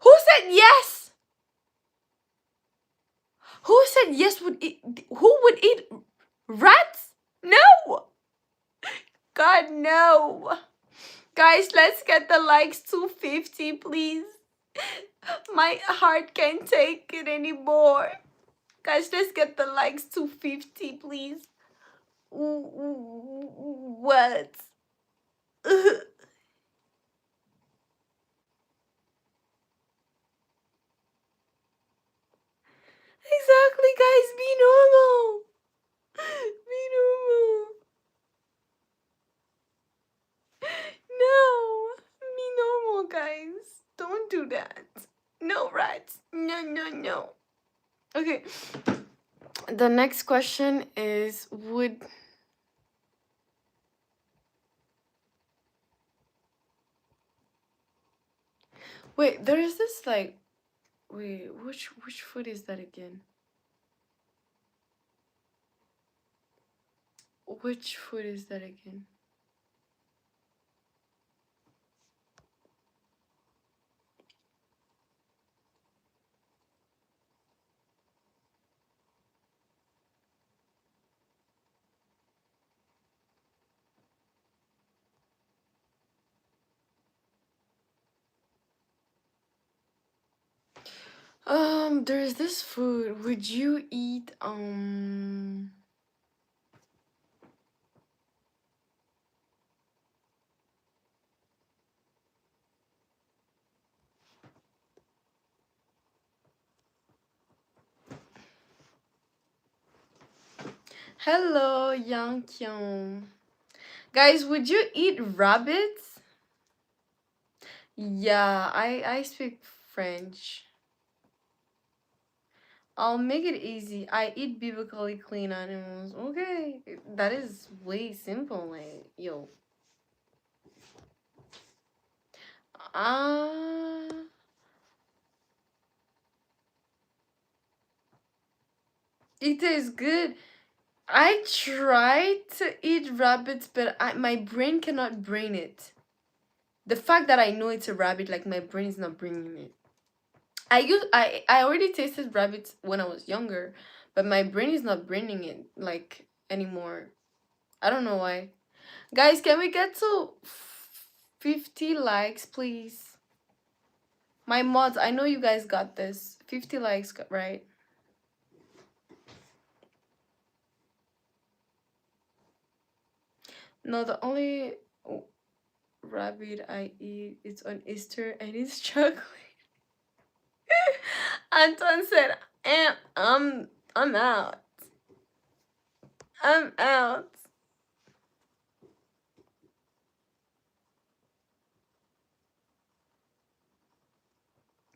Who said yes? Who said yes would eat? Who would eat rats? No. God, no. Guys, let's get the likes to 50, please. My heart can't take it anymore. Guys, let's get the likes to 50, please. What? Exactly, guys. Be normal. Be normal. No. Be normal, guys. Don't do that. No rats. No, no, no. Okay. The next question is would. Wait, there is this like. Wait, which food is that again? Which food is that again? There's this food. Would you eat Hello, Yang Kyung. Guys, would you eat rabbits? Yeah, I speak French. I'll make it easy. I eat biblically clean animals. Okay, that is way simple. Like, yo. Ah, it is good. I tried to eat rabbits, but my brain cannot brain it. The fact that I know it's a rabbit, like my brain is not bringing it. I already tasted rabbits when I was younger, but my brain is not braining it like anymore. I don't know why. Guys, can we get to 50 likes, please? My mods, I know you guys got this. 50 likes, right? No, the only rabbit I eat is on Easter and it's chocolate. Anton said, I'm out. I'm out.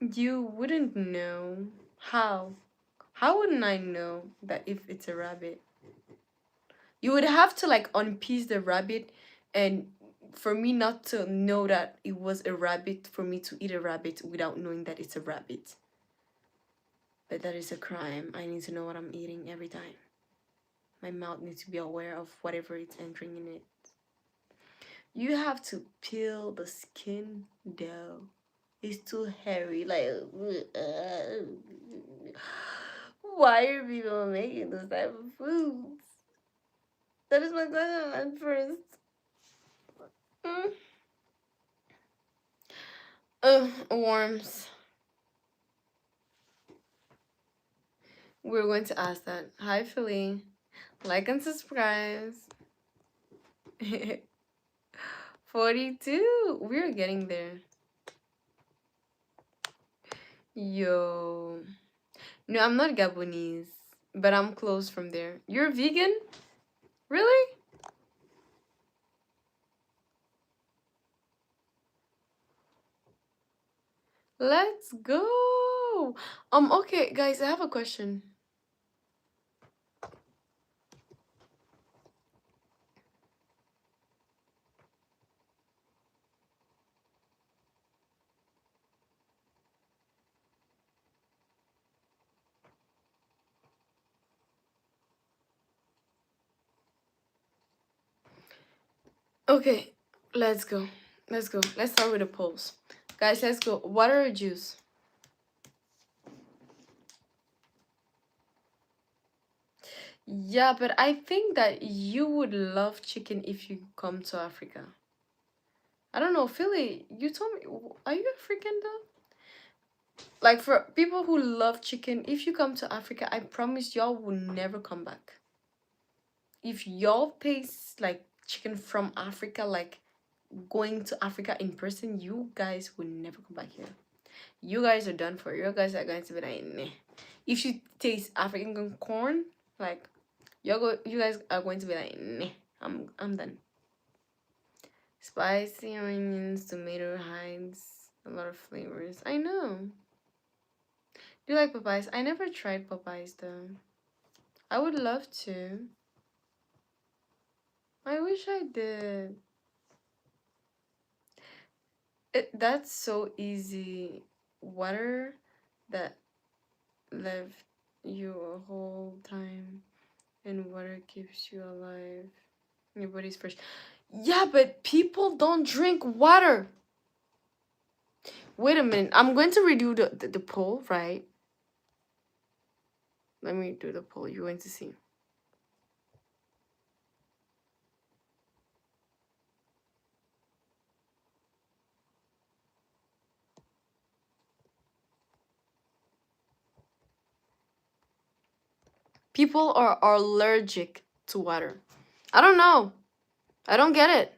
You wouldn't know. How? How wouldn't I know that if it's a rabbit? You would have to like unpiece the rabbit, and for me not to know that it was a rabbit, for me to eat a rabbit without knowing that it's a rabbit. But that is a crime. I need to know what I'm eating every time. My mouth needs to be aware of whatever it's entering in it. You have to peel the skin though. It's too hairy. Like, why are people making this type of foods? That is my question at first. Mm. Worms. We're going to ask that. Hi, Philly. Like and subscribe. 42. We're getting there. Yo. No, I'm not Gabonese, but I'm close from there. You're vegan? Really? Let's go. Okay, guys, I have a question. Okay, let's go. Let's go. Let's start with the polls. Guys, let's go. Water or juice? Yeah, but I think that you would love chicken if you come to Africa. I don't know, Philly, you told me, are you African though? Like for people who love chicken, if you come to Africa, I promise y'all will never come back. If y'all taste like chicken from Africa, like going to Africa in person, you guys will never come back here. You guys are done for. You guys are going to be like, nah. If you taste African corn, like you guys are going to be like, nah, I'm done. Spicy onions, tomato hides, a lot of flavors. I know. Do you like Popeyes? I never tried Popeyes though. I would love to. I wish I did. That's so easy. Water that left you a whole time, and water keeps you alive. Your body's fresh. Yeah, but people don't drink water. Wait a minute. I'm going to redo the poll, right? Let me do the poll. You're going to see. People are allergic to water. I don't know. I don't get it.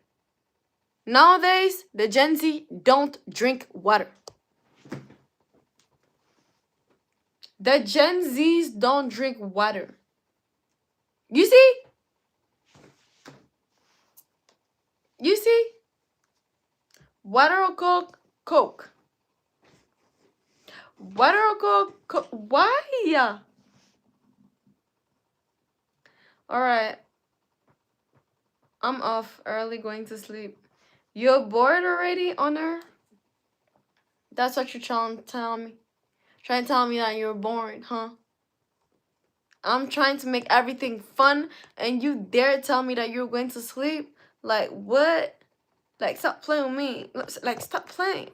Nowadays, the Gen Z don't drink water. The Gen Zs don't drink water. You see? You see? Water or Coke? Coke. Water or Coke? Coke. Why? Alright. I'm off early going to sleep. You're bored already, Honor? That's what you're trying to tell me. Trying to tell me that you're bored, huh? I'm trying to make everything fun and you dare tell me that you're going to sleep? Like, what? Like, stop playing with me. Like, stop playing.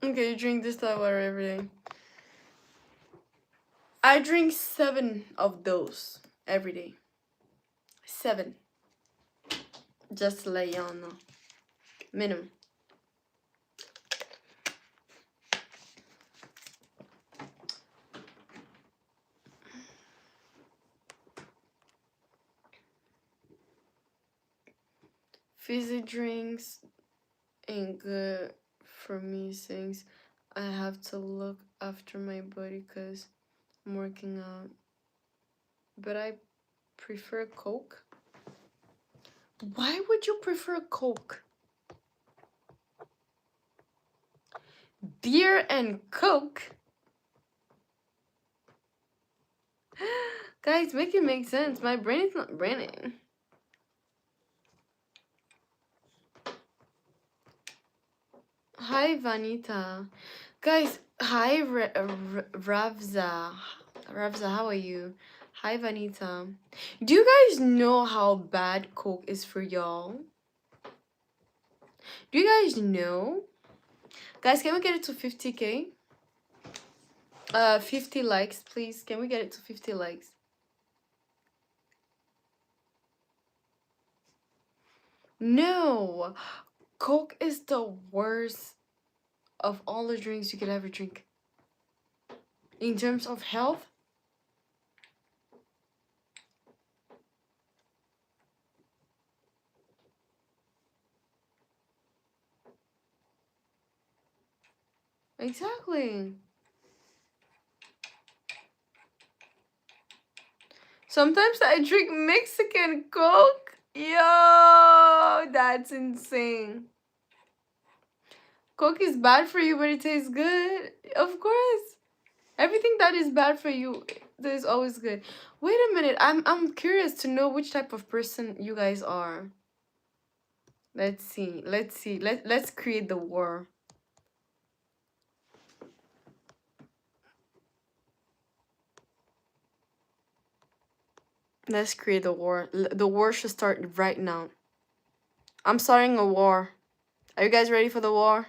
Okay, you drink this type of water every day. I drink 7 of those every day. 7. Just to let y'all know. Minimum. Fizzy drinks ain't good for me since I have to look after my body because I'm working out. But I prefer Coke. Why would you prefer Coke? Beer and Coke? Guys, make it make sense. My brain is not braining. Hi, Vanita. Guys, hi, Ravza. Ravza, how are you? Hi, Vanita. Do you guys know how bad Coke is for y'all? Do you guys know? Guys, can we get it to 50K? 50 likes, please. Can we get it to 50 likes? No. Coke is the worst of all the drinks you could ever drink. In terms of health, Exactly. Sometimes I drink Mexican Coke. Yo, that's insane. Coke is bad for you, but it tastes good. Of course. Everything that is bad for you is always good. Wait a minute. I'm curious to know which type of person you guys are. Let's see. Let's see. Let's create the war. Let's create a war. The war should start right now. I'm starting a war. Are you guys ready for the war?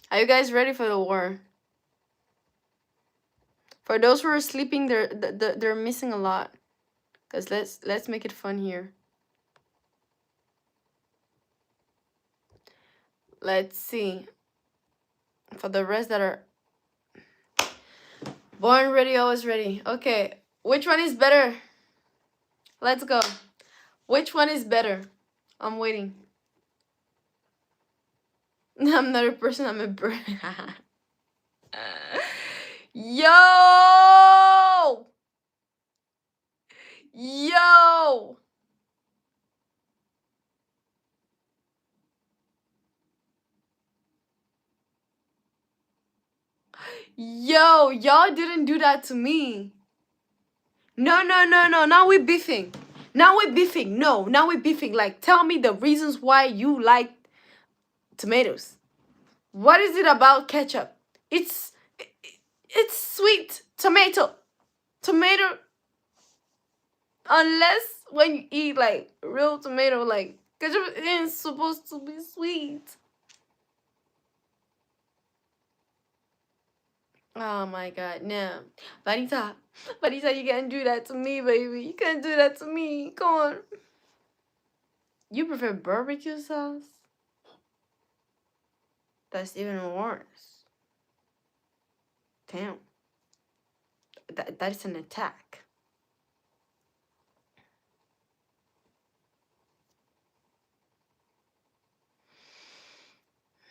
Are you guys ready for the war? For those who are sleeping, they're missing a lot. Cause let's make it fun here. Let's see. For the rest that are born ready, always ready. Okay, which one is better? Let's go. Which one is better? I'm waiting. I'm not a person. I'm a bird. Yo! Yo! Yo! Y'all didn't do that to me. No, no, no, no. Now we're beefing. Now we're beefing. No, now we're beefing. Like, tell me the reasons why you like tomatoes. What is it about ketchup? It's it's sweet tomato. Tomato, unless when you eat like real tomato, like ketchup isn't supposed to be sweet. Oh my god, no. Vanita, Vanita, you can't do that to me, baby. You can't do that to me. Come on. You prefer barbecue sauce? That's even worse. Damn. That's an attack.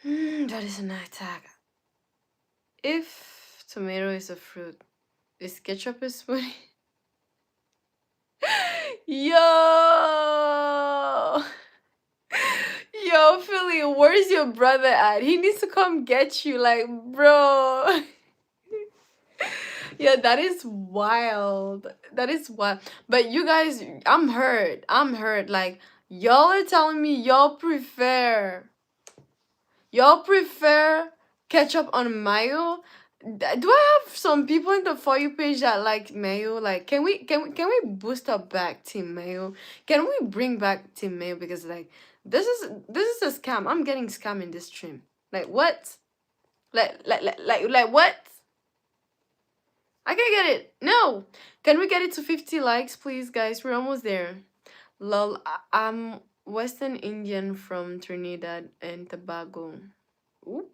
That is an attack. If tomato is a fruit, is ketchup a smoothie? Yo! Yo, Philly, where's your brother at? He needs to come get you, like, bro. Yeah, that is wild. That is wild. But you guys, I'm hurt. I'm hurt. Like, y'all are telling me y'all prefer ketchup on mayo. Do I have some people in the For You page that like mayo? Like, can we boost up back Team Mayo? Can we bring back Team Mayo? Because like this is a scam. I'm getting scam in this stream. Like what? Like what? I can't get it. No. Can we get it to 50 likes, please, guys? We're almost there. Lol, I'm Western Indian from Trinidad and Tobago. Ooh.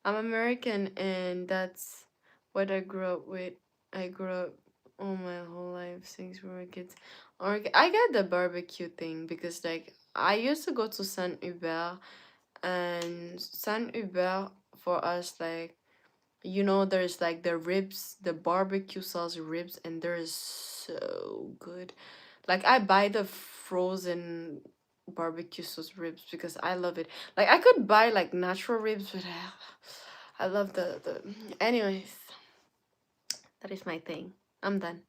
I'm American, and that's what I grew up with. I grew up all my whole life since we were kids. Or I got the barbecue thing because like I used to go to Saint Hubert, and Saint Hubert for us like there's like the ribs, the barbecue sauce ribs, and they're so good. Like I buy the frozen barbecue sauce ribs because I love it. Like I could buy like natural ribs, but I love the. Anyways, that is my thing. I'm done.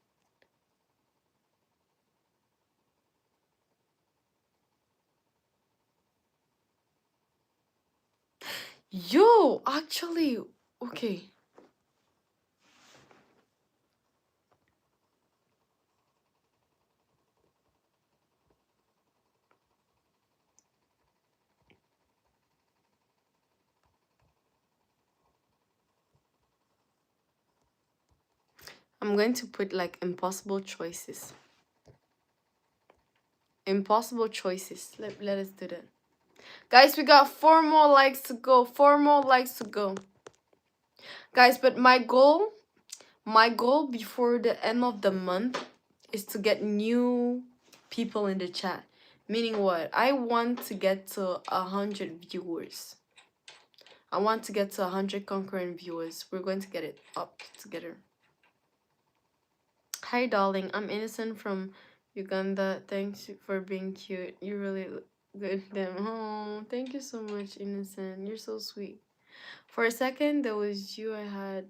Yo, actually, okay. I'm going to put like impossible choices. Impossible choices. Let us do that. Guys, we got 4 more likes to go. 4 more likes to go. Guys, but my goal before the end of the month is to get new people in the chat. Meaning what? I want to get to 100 viewers. I want to get to 100 concurrent viewers. We're going to get it up together. Hi, darling. I'm Innocent from Uganda. Thanks for being cute. You really look good. Damn. Oh, thank you so much, Innocent. You're so sweet. For a second, there was you I had.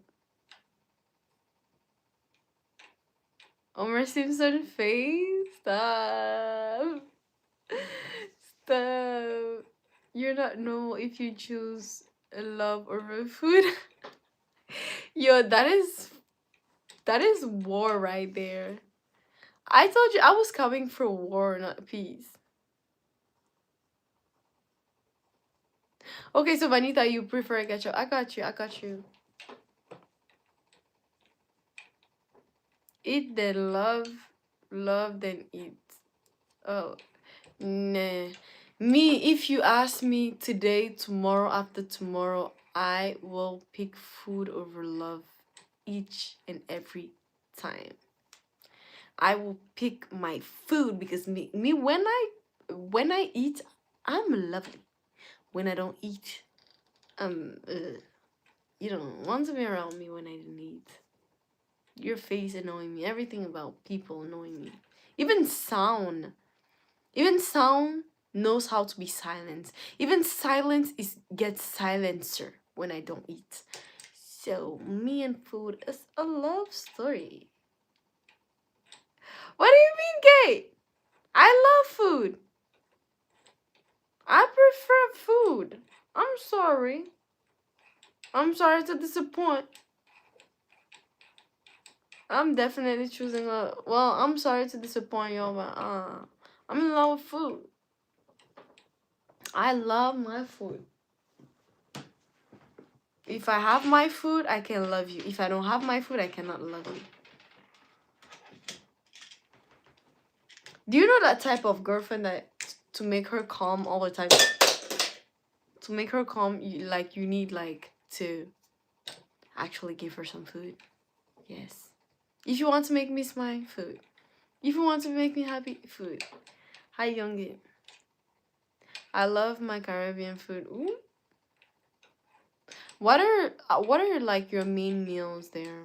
Homer Simpson face? Stop. Stop. You're not normal if you choose love over food. Yo, that is war right there. I told you I was coming for war, not peace. Okay, so Vanita, you prefer ketchup. I got you. I got you. Eat then love, love then eat. Oh, nah. Me, if you ask me today, tomorrow, after tomorrow, I will pick food over love each and every time. I will pick my food because me when I eat, I'm lovely. When I don't eat, you don't want to be around me when I don't eat. Your face annoying me. Everything about people annoying me. Even sound. Even sound knows how to be silenced. Even silence gets silencer when I don't eat. So me and food is a love story. What do you mean gay? I love food. I prefer food. I'm sorry. I'm sorry to disappoint. I'm definitely choosing a. Well, I'm sorry to disappoint y'all, but I'm in love with food. I love my food. If I have my food, I can love you. If I don't have my food, I cannot love you. Do you know that type of girlfriend that to make her calm all the time? To make her calm, you need like to actually give her some food. Yes. If you want to make me smile, food. If you want to make me happy, food. Hi, Youngin. I love my Caribbean food. Ooh. What are like your main meals there?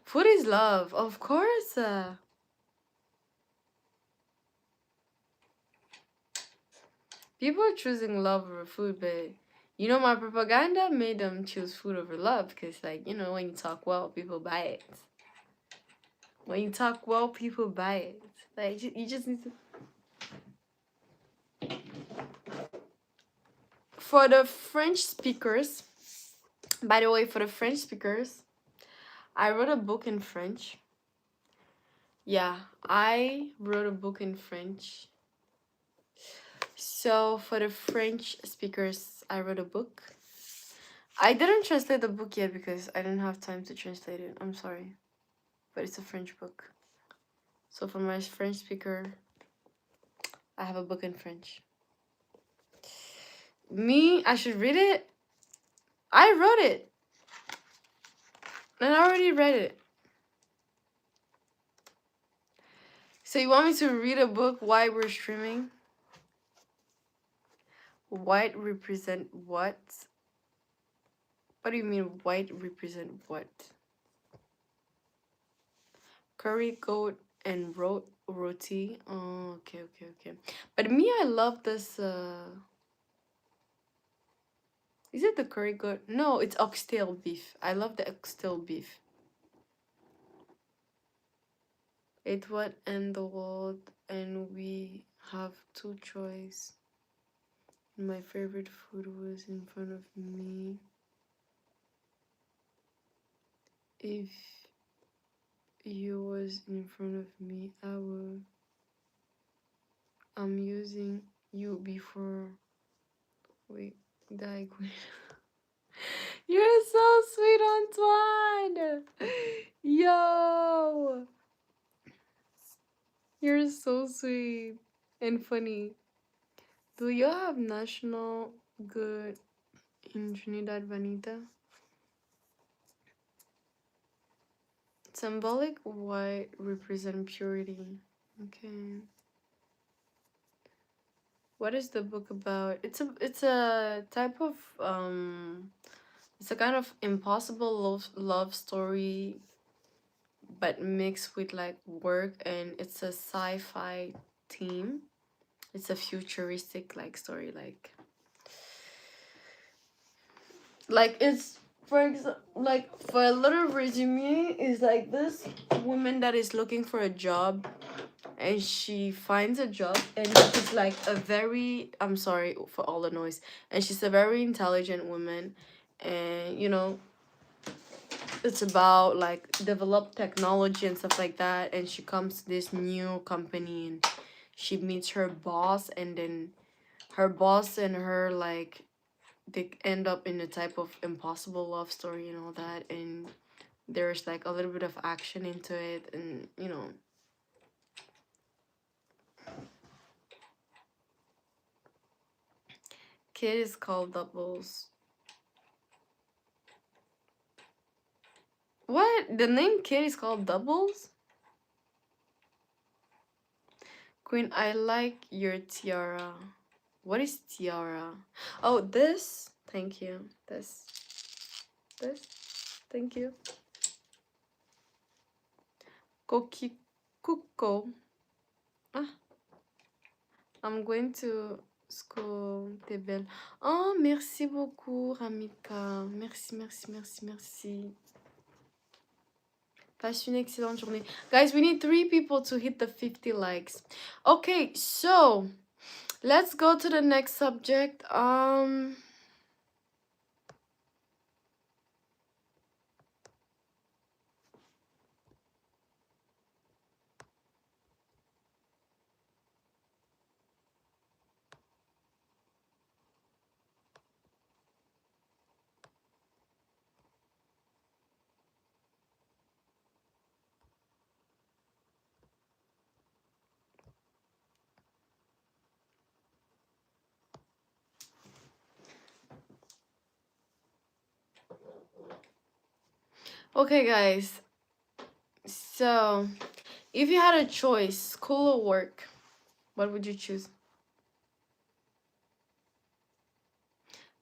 Food is love, of course. People are choosing love over food, but you know my propaganda made them choose food over love because, like, you know, when you talk well, people buy it. When you talk well, people buy it. Like, you just need to. For the French speakers, by the way, for the French speakers, I wrote a book in French. Yeah, I wrote a book in French. So for the French speakers, I wrote a book. I didn't translate the book yet because I didn't have time to translate it. I'm sorry. But it's a French book. So for my French speaker, I have a book in French. Me, I should read it. I wrote it. And I already read it. So you want me to read a book while we're streaming? White represent what? What do you mean white represent what? Curry, goat, and roti. Oh, okay. But me, I love this. Is it the curry goat? No, it's oxtail beef. I love the oxtail beef. It what in the world, and we have two choice. My favorite food was in front of me. If you was in front of me, I'm using you before. Wait, diagram. You're so sweet, Antoine. Yo, you're so sweet and funny. Do you have national good in Trinidad, Vanita? Symbolic white represent purity. Okay. What is the book about? It's a type of it's a kind of impossible love story, but mixed with like work, and it's a sci-fi theme. It's a futuristic like story, like it's for example, like for a little resume is like this woman that is looking for a job, and she finds a job, and she's like a very, I'm sorry for all the noise, and she's a very intelligent woman, and it's about like develop technology and stuff like that, and she comes to this new company, and she meets her boss, and then her boss and her, like, they end up in a type of impossible love story and all that, and there's like a little bit of action into it, and kid is called Doubles. What? The name kid is called Doubles? Queen, I like your tiara. What is tiara? Oh, this. Thank you. This. Thank you. Kokikuko. Ah, I'm going to school. T'es belle. Oh, merci beaucoup, Ramika. Merci, merci, merci, merci. Passe une excellente journée. Guys, we need 3 people to hit the 50 likes. Okay, so let's go to the next subject. Okay, guys. So, if you had a choice, school or work, what would you choose?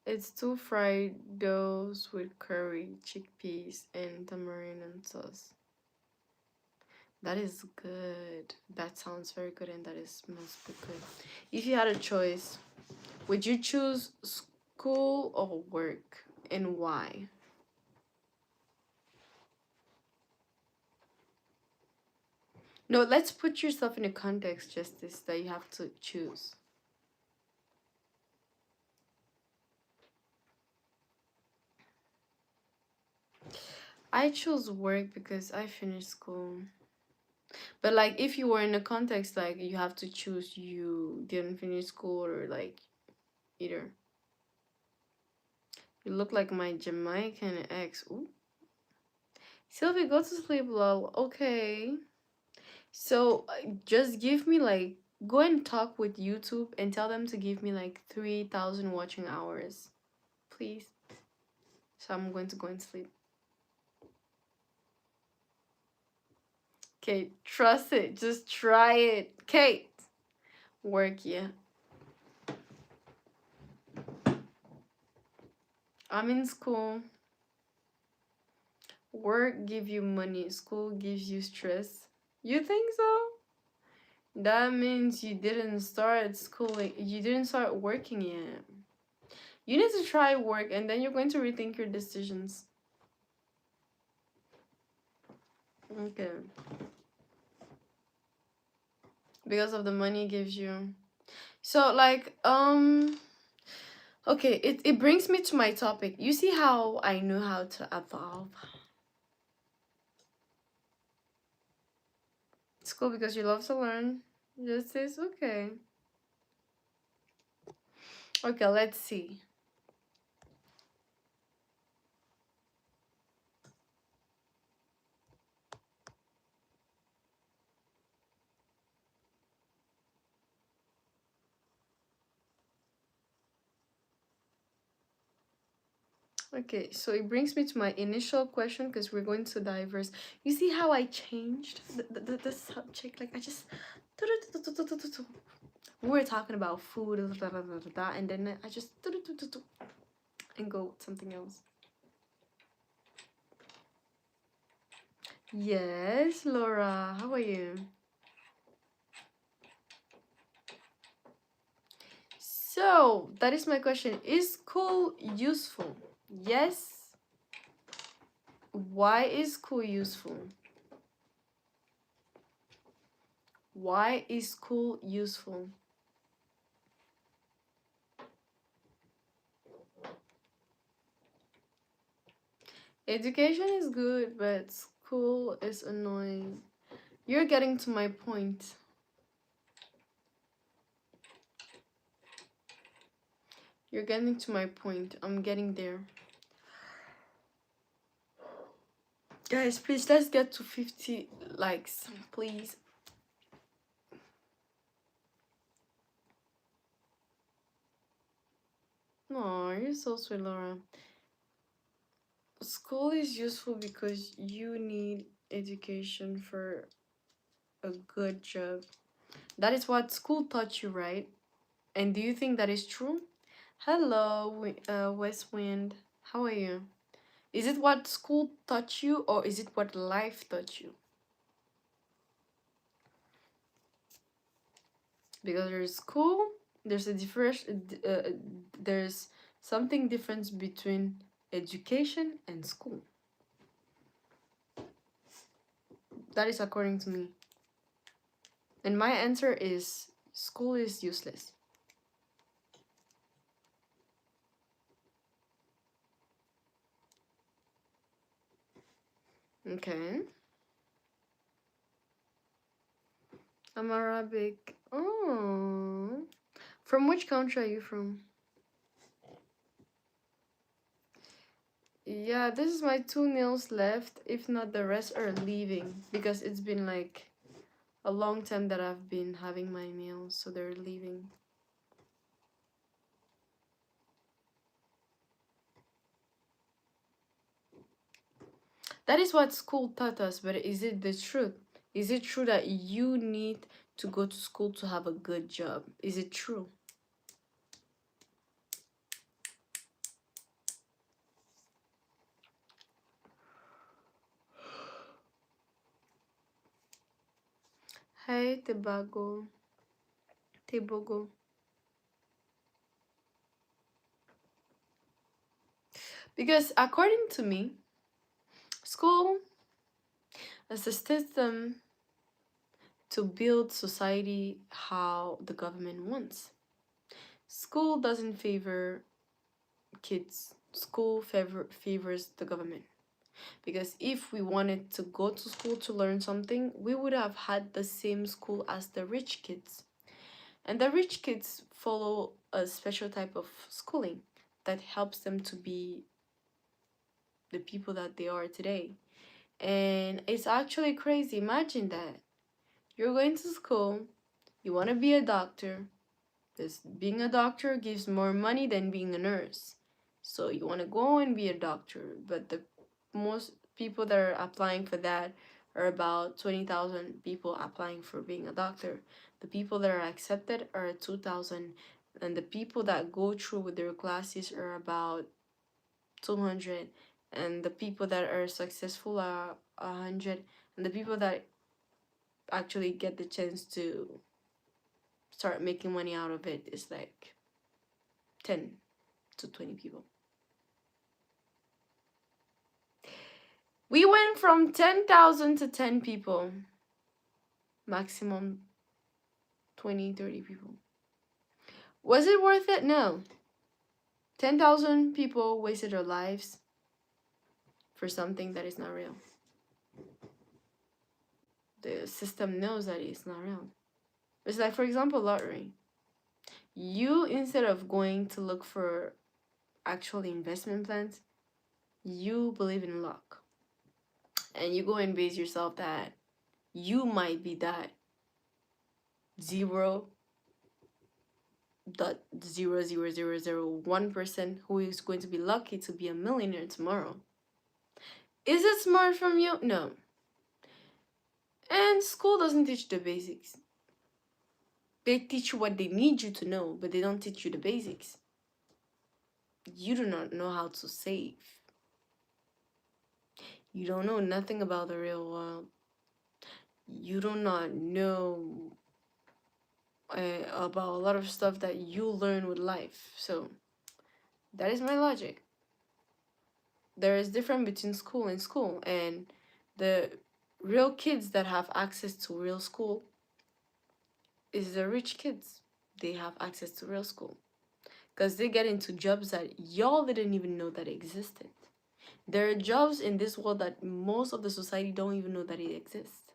It's 2 fried doughs with curry, chickpeas, and tamarind and sauce. That is good. That sounds very good, and that is must be good. If you had a choice, would you choose school or work, and why? No, let's put yourself in a context, Justice, that you have to choose. I chose work because I finished school. But like if you were in a context like you have to choose, you didn't finish school, or like either. You look like my Jamaican ex. Ooh. Sylvie, go to sleep, lol. Okay. So just give me like, go and talk with YouTube and tell them to give me like 3,000 watching hours. Please. So I'm going to go and sleep. Kate, trust it. Just try it. Kate. Work, yeah. I'm in school. Work give you money. School gives you stress. You think so? That means you didn't start schooling. You didn't start working yet. You need to try work, and then you're going to rethink your decisions. Okay. Because of the money it gives you. So like okay, it brings me to my topic. You see how I know how to evolve? School because you love to learn. Just is okay. Okay, let's see. Okay, so it brings me to my initial question, because we're going to diverse. You see how I changed the subject? Like I just We were talking about food, and then I just and go with something else. Yes, Laura, how are you? So that is my question. Is school useful? Yes. Why is school useful? Why is school useful? Education is good, but school is annoying. You're getting to my point. You're getting to my point. I'm getting there. Guys, please, let's get to 50 likes, please. Oh, you're so sweet, Laura. School is useful because you need education for a good job. That is what school taught you, right? And do you think that is true? Hello, West Wind. How are you? Is it what school taught you, or is it what life taught you? Because there's school, there's a difference. There's something difference between education and school. That is according to me. And my answer is school is useless. Okay. I'm Arabic. Oh. From which country are you from? Yeah, this is my 2 nails left. If not, the rest are leaving. Because it's been like a long time that I've been having my nails. So they're leaving. That is what school taught us. But is it the truth? Is it true that you need to go to school to have a good job? Is it true? Hey, Tebago. Tebogo. Because according to me, school is a system to build society how the government wants. School doesn't favor kids. School favors the government. Because if we wanted to go to school to learn something, we would have had the same school as the rich kids. And the rich kids follow a special type of schooling that helps them to be the people that they are today. And it's actually crazy. Imagine that. You're going to school, you want to be a doctor, because being a doctor gives more money than being a nurse. So you want to go and be a doctor, but the most people that are applying for that are about 20,000 people applying for being a doctor. The people that are accepted are 2,000, and the people that go through with their classes are about 200, and the people that are successful are 100, and the people that actually get the chance to start making money out of it is like 10 to 20 people. We went from 10,000 to 10 people. Maximum 20, 30 people. Was it worth it? No. 10,000 people wasted their lives for something that is not real. The system knows that it's not real. It's like, for example, lottery. You, instead of going to look for actual investment plans, you believe in luck. And you go and base yourself that you might be that 0.00001% who is going to be lucky to be a millionaire tomorrow. Is it smart from you? No. And school doesn't teach the basics. They teach you what they need you to know, but they don't teach you the basics. You do not know how to save. You don't know nothing about the real world. You do not know about a lot of stuff that you learn with life. So that is my logic. There is difference between school and school, and the real kids that have access to real school is the rich kids. They have access to real school because they get into jobs that y'all didn't even know that existed. There are jobs in this world that most of the society don't even know that it exists.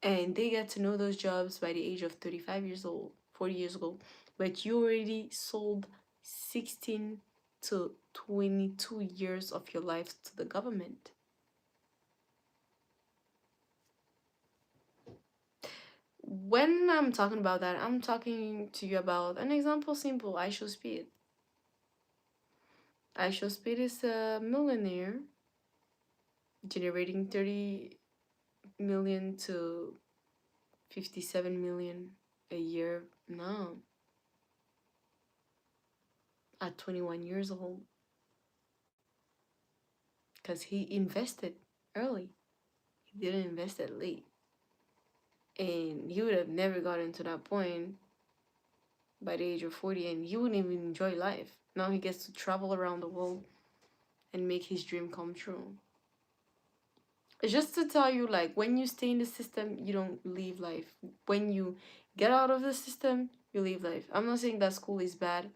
And they get to know those jobs by the age of 35 years old, 40 years old. But you already sold 16 to 22 years of your life to the government. When I'm talking about that, I'm talking to you about an example simple. IShowSpeed. IShowSpeed is a millionaire generating 30 million to 57 million a year now at 21 years old because he invested early. He didn't invest it late. And he would have never gotten to that point by the age of 40, and he wouldn't even enjoy life. Now he gets to travel around the world and make his dream come true. It's just to tell you, like, when you stay in the system, you don't live life. When you get out of the system, you live life. I'm not saying that school is bad.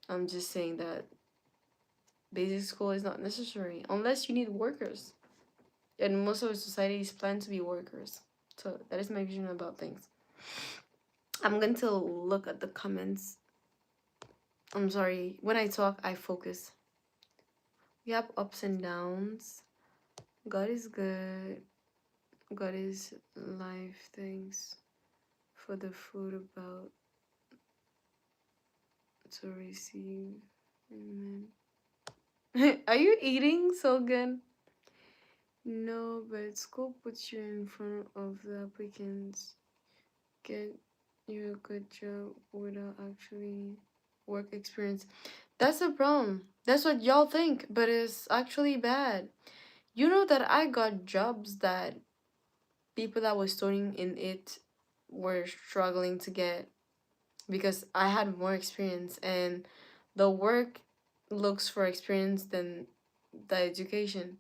I'm just saying that basic school is not necessary unless you need workers. And most of the society is planned to be workers. So that is my vision about things. I'm going to look at the comments. I'm sorry. When I talk, I focus. We have ups and downs. God is good. God is life. Thanks for the food about to receive. Amen. Are you eating so good? No, but school puts you in front of the applicants. Get you a good job without actually work experience. That's the problem. That's what y'all think, but it's actually bad. You know that I got jobs that people that were studying in it were struggling to get because I had more experience, and the work looks for experience than the education.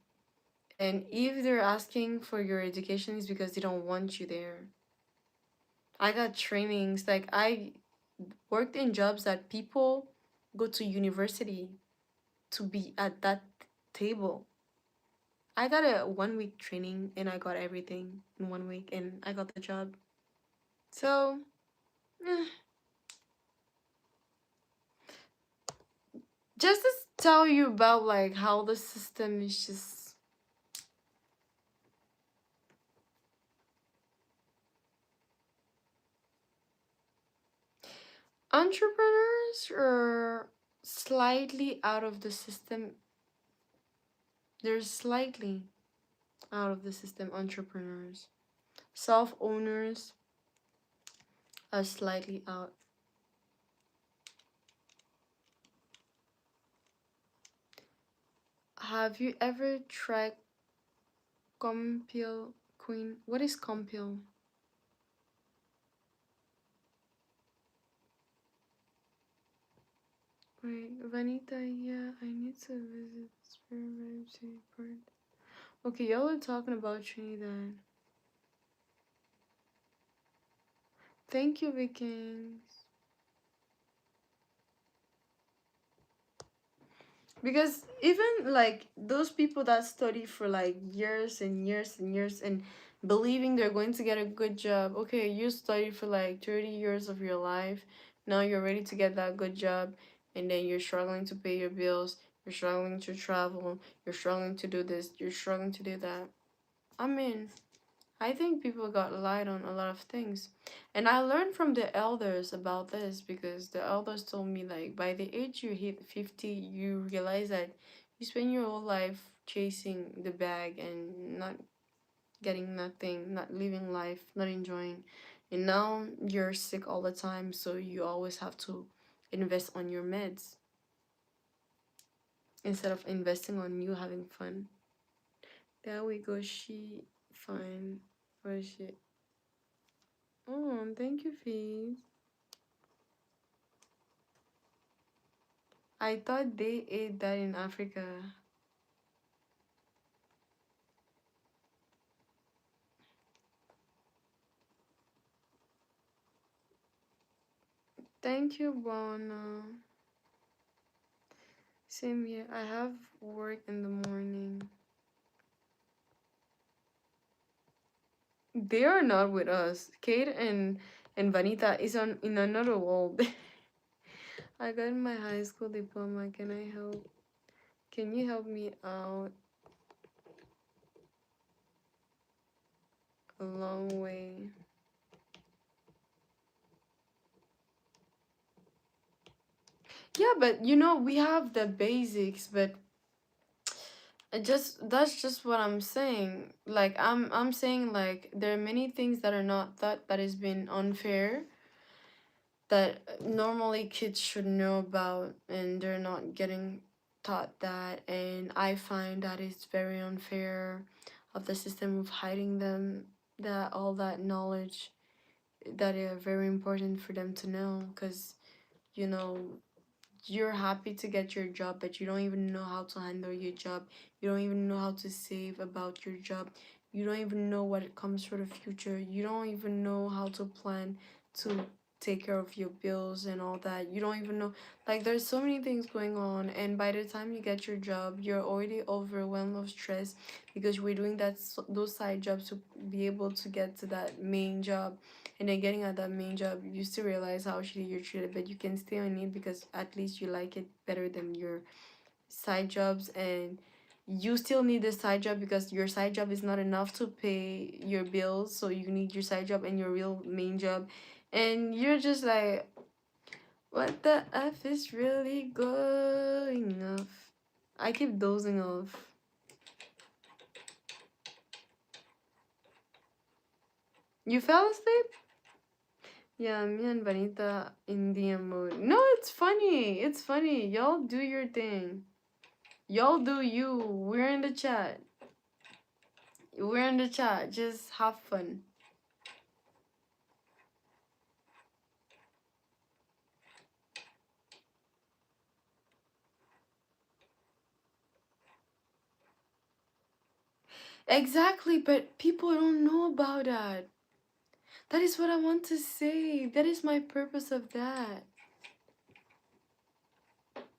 And if they're asking for your education, it's because they don't want you there. I got trainings, like I worked in jobs that people go to university to be at that table. I got a 1 week training and I got everything in 1 week and I got the job. So, eh, just to tell you about like how the system is just entrepreneurs are slightly out of the system. They're slightly out of the system. Entrepreneurs, self owners are slightly out. Have you ever tried Compil Queen? What is Compil? Wait, Vanita, yeah, I need to visit Spirit Vibe City Park. Okay, y'all are talking about Trinidad. Thank you, Vikings. Because even like those people that study for like years and years and years and believing they're going to get a good job. Okay, you studied for like 30 years of your life. Now you're ready to get that good job, and then you're struggling to pay your bills. You're struggling to travel. You're struggling to do this. You're struggling to do that. I mean, I think people got lied on a lot of things. And I learned from the elders about this because the elders told me like by the age you hit 50, you realize that you spend your whole life chasing the bag and not getting nothing, not living life, not enjoying. And now you're sick all the time, so you always have to invest on your meds instead of investing on you having fun. There we go. She fine. Where is she? Oh, thank you, Fees. I thought they ate that in Africa. Thank you, Bona. Same here. I have work in the morning. They are not with us. Kate and Vanita is on in another world. I got my high school diploma. Can I help? Can you help me out? A long way. Yeah, but you know we have the basics, but that's just what I'm saying. Like I'm saying like there are many things that are not thought that has been unfair that normally kids should know about and they're not getting taught that, and I find that it's very unfair of the system of hiding them that all that knowledge that are very important for them to know, because you know you're happy to get your job but you don't even know how to handle your job, you don't even know how to save about your job, you don't even know what it comes for the future, you don't even know how to plan to take care of your bills and all that, you don't even know, like there's so many things going on, and by the time you get your job you're already overwhelmed of stress because we're doing those side jobs to be able to get to that main job, and then getting at that main job you still realize how shitty you're treated, but you can stay on it because at least you like it better than your side jobs, and you still need the side job because your side job is not enough to pay your bills, so you need your side job and your real main job, and you're just like, what the F is really going off? I keep dozing off. You fell asleep? Yeah, me and Vanita in DM mode. No, it's funny. It's funny. Y'all do your thing. Y'all do you. We're in the chat. We're in the chat. Just have fun. Exactly, but people don't know about that. That is what I want to say. That is my purpose of that.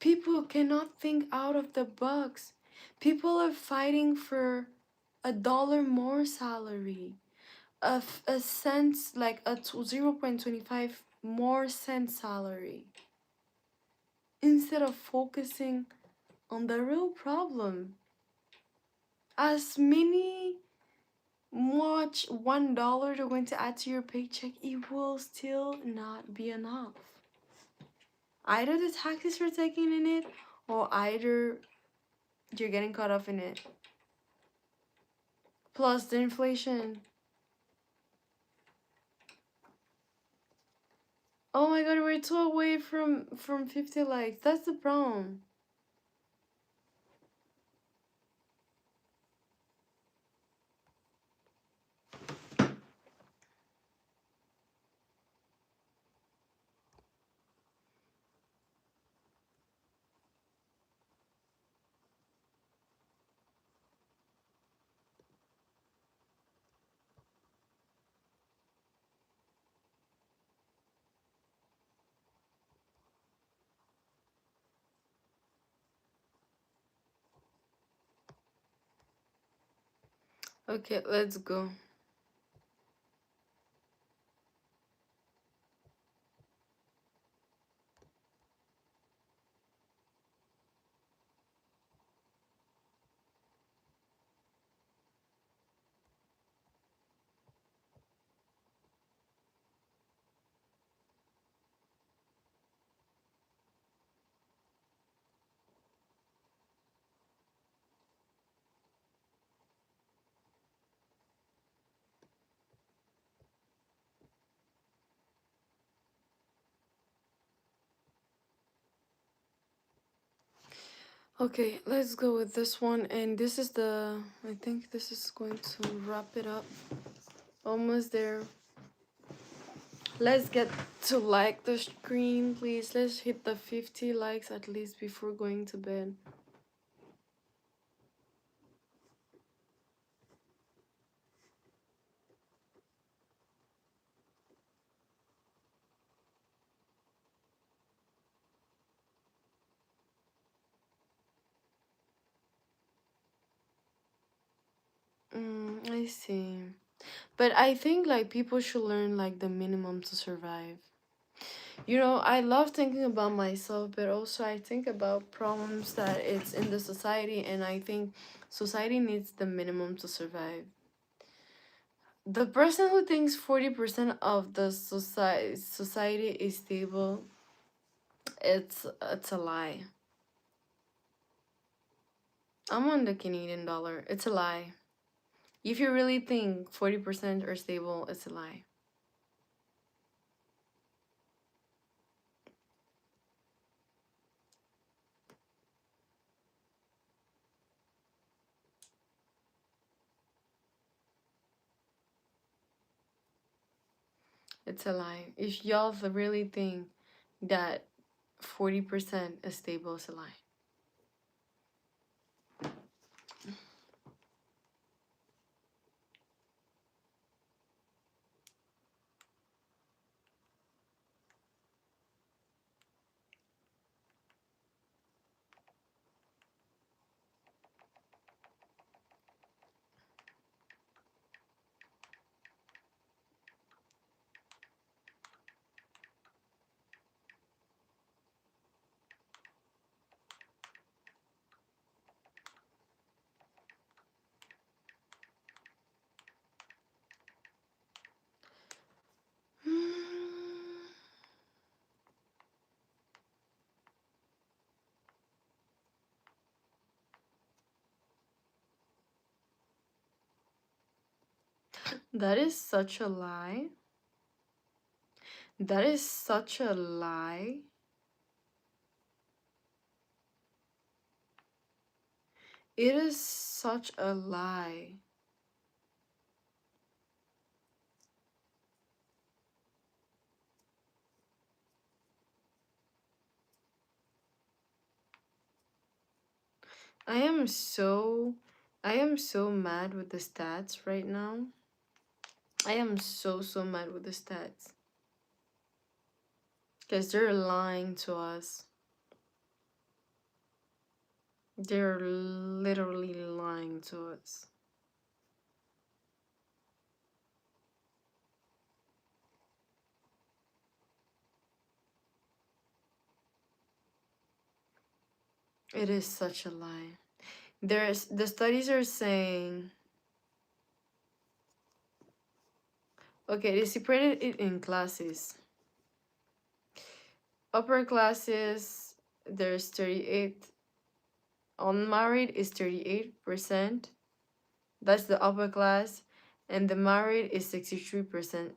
People cannot think out of the box. People are fighting for $1 more salary, a cent, like a 0.25 more cent salary, instead of focusing on the real problem. As many much $1 they're going to add to your paycheck, it will still not be enough. Either the taxes you're taking in it, or either you're getting caught up in it. Plus the inflation. Oh my god, we're too away from 50 likes. That's the problem. Okay, let's go. Okay, let's go with this one. And this is the, I think this is going to wrap it up. Almost there. Let's get to like the screen, please. Let's hit the 50 likes at least before going to bed. I see. But I think like people should learn like the minimum to survive. You know, I love thinking about myself, but also I think about problems that it's in the society, and I think society needs the minimum to survive. The person who thinks 40% of the society is stable, it's a lie. I'm on the Canadian dollar. It's a lie. If you really think 40% are stable, it's a lie. It's a lie. If y'all really think that 40% is stable, it's a lie. That is such a lie. That is such a lie. It is such a lie. I am so I am so mad with the stats right now. I am so mad with the stats. Because they're lying to us. They're literally lying to us. It is such a lie. The studies are saying, okay, they separated it in classes. Upper classes, there's 38. Unmarried is 38%. That's the upper class. And the married is 63%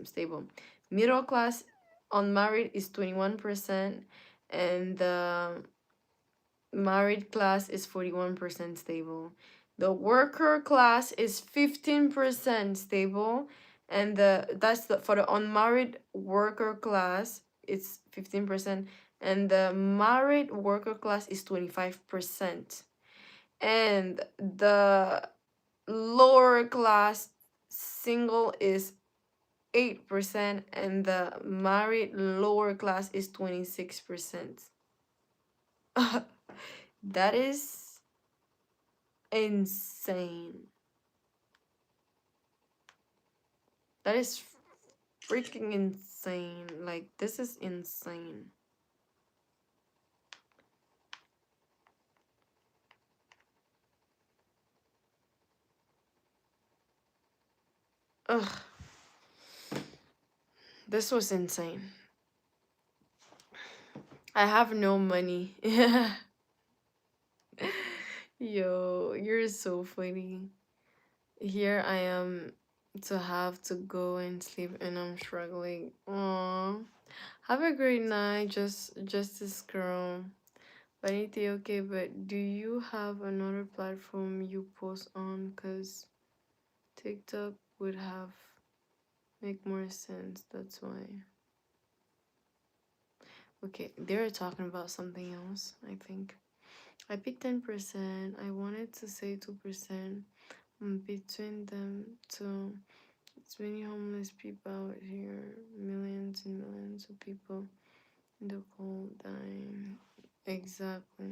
stable. Middle class, unmarried is 21%. And the married class is 41% stable. The worker class is 15% stable, and that's for the unmarried worker class, it's 15%, and the married worker class is 25%. And the lower class single is 8%, and the married lower class is 26%. That is insane. That is freaking insane. Like, this is insane. Ugh. This was insane. I have no money. Yo, you're so funny. Here I am to have to go and sleep, and I'm struggling. Aww. Have a great night, just this girl. Vanity, okay, but do you have another platform you post on? Cause TikTok would have make more sense. That's why. Okay, they're talking about something else, I think. I picked 10%. I wanted to say 2%. Between them two. It's many homeless people out here. Millions and millions of people in the cold dying. Exactly.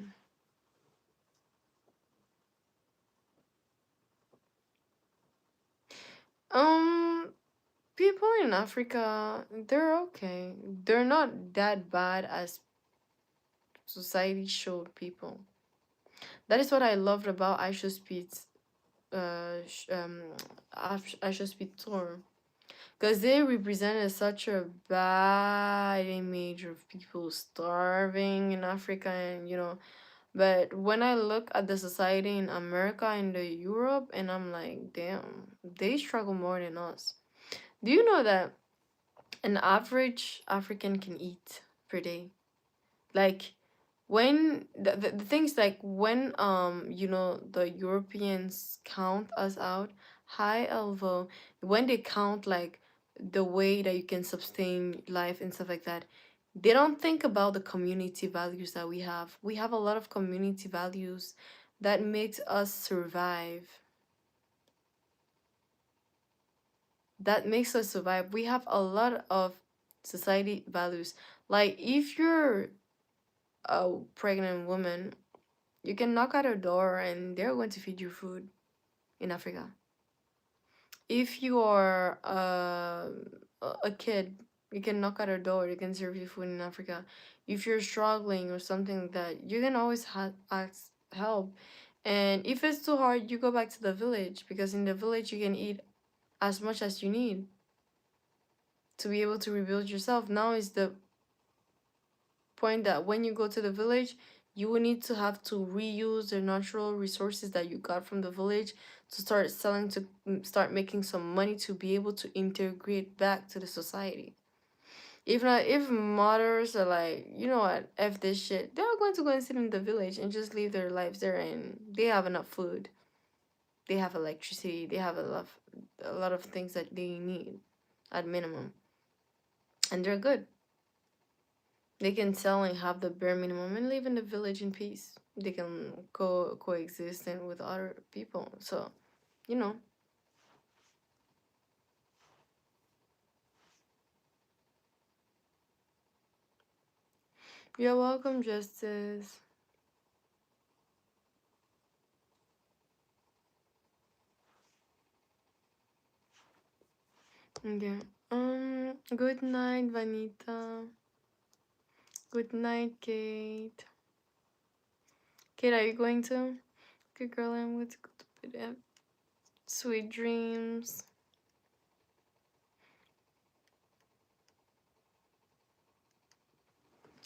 Um, People in Africa, they're okay. They're not that bad as society showed people. That is what I loved about Aisha Speed's Aisha Speed tour. Because they represented such a bad image of people starving in Africa and but when I look at the society in America and the Europe and I'm like, damn, they struggle more than us. Do you know that an average African can eat per day? Like when the things like when the Europeans count us out, hi Elvo, when they count like the way that you can sustain life and stuff like that, they don't think about the community values that we have. We have a lot of community values that makes us survive. That makes us survive. We have a lot of society values. Like if you're a pregnant woman, you can knock at her door and they're going to feed you food in Africa. If you are a kid, you can knock at her door, you can serve you food in Africa. If you're struggling or something like that, you can always ask help. And if it's too hard, you go back to the village because in the village you can eat as much as you need to be able to rebuild yourself. Now is the point that when you go to the village, you will need to have to reuse the natural resources that you got from the village to start selling to start making some money to be able to integrate back to the society. If not, if mothers are like, you know what, F this shit, they're going to go and sit in the village and just live their lives there and they have enough food. They have electricity, they have a lot of things that they need at minimum. And they're good. They can sell and have the bare minimum and live in the village in peace. They can coexist and with other people. So, you know, you're welcome, Justice. Okay. Good night, Vanita. Good night, Kate. Kate, are you going to? Good girl, I'm going to go to bed. Sweet dreams.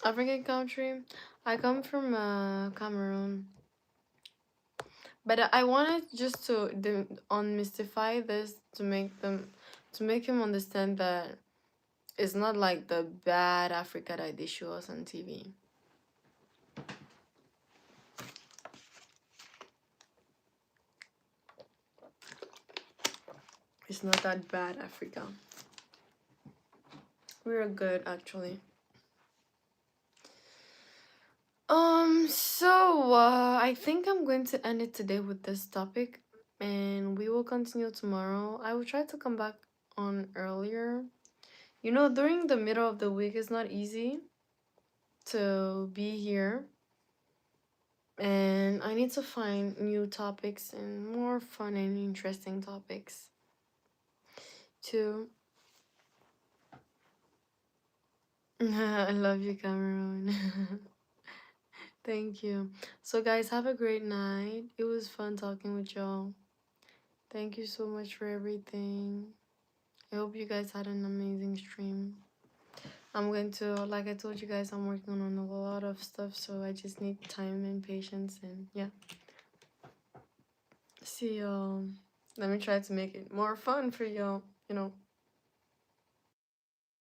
African country. I come from Cameroon. But I wanted just to unmystify this to make him understand that it's not like the bad Africa that they show us on TV. It's not that bad Africa. We're good actually. I think I'm going to end it today with this topic and we will continue tomorrow. I will try to come back on earlier. During the middle of the week it's not easy to be here and I need to find new topics and more fun and interesting topics too. I love you, Cameron. Thank you. So, guys, have a great night. It was fun talking with y'all. Thank you so much for everything. I hope you guys had an amazing stream. I'm going to, like I told you guys, I'm working on a lot of stuff, so I just need time and patience, and yeah. See y'all. Let me try to make it more fun for y'all,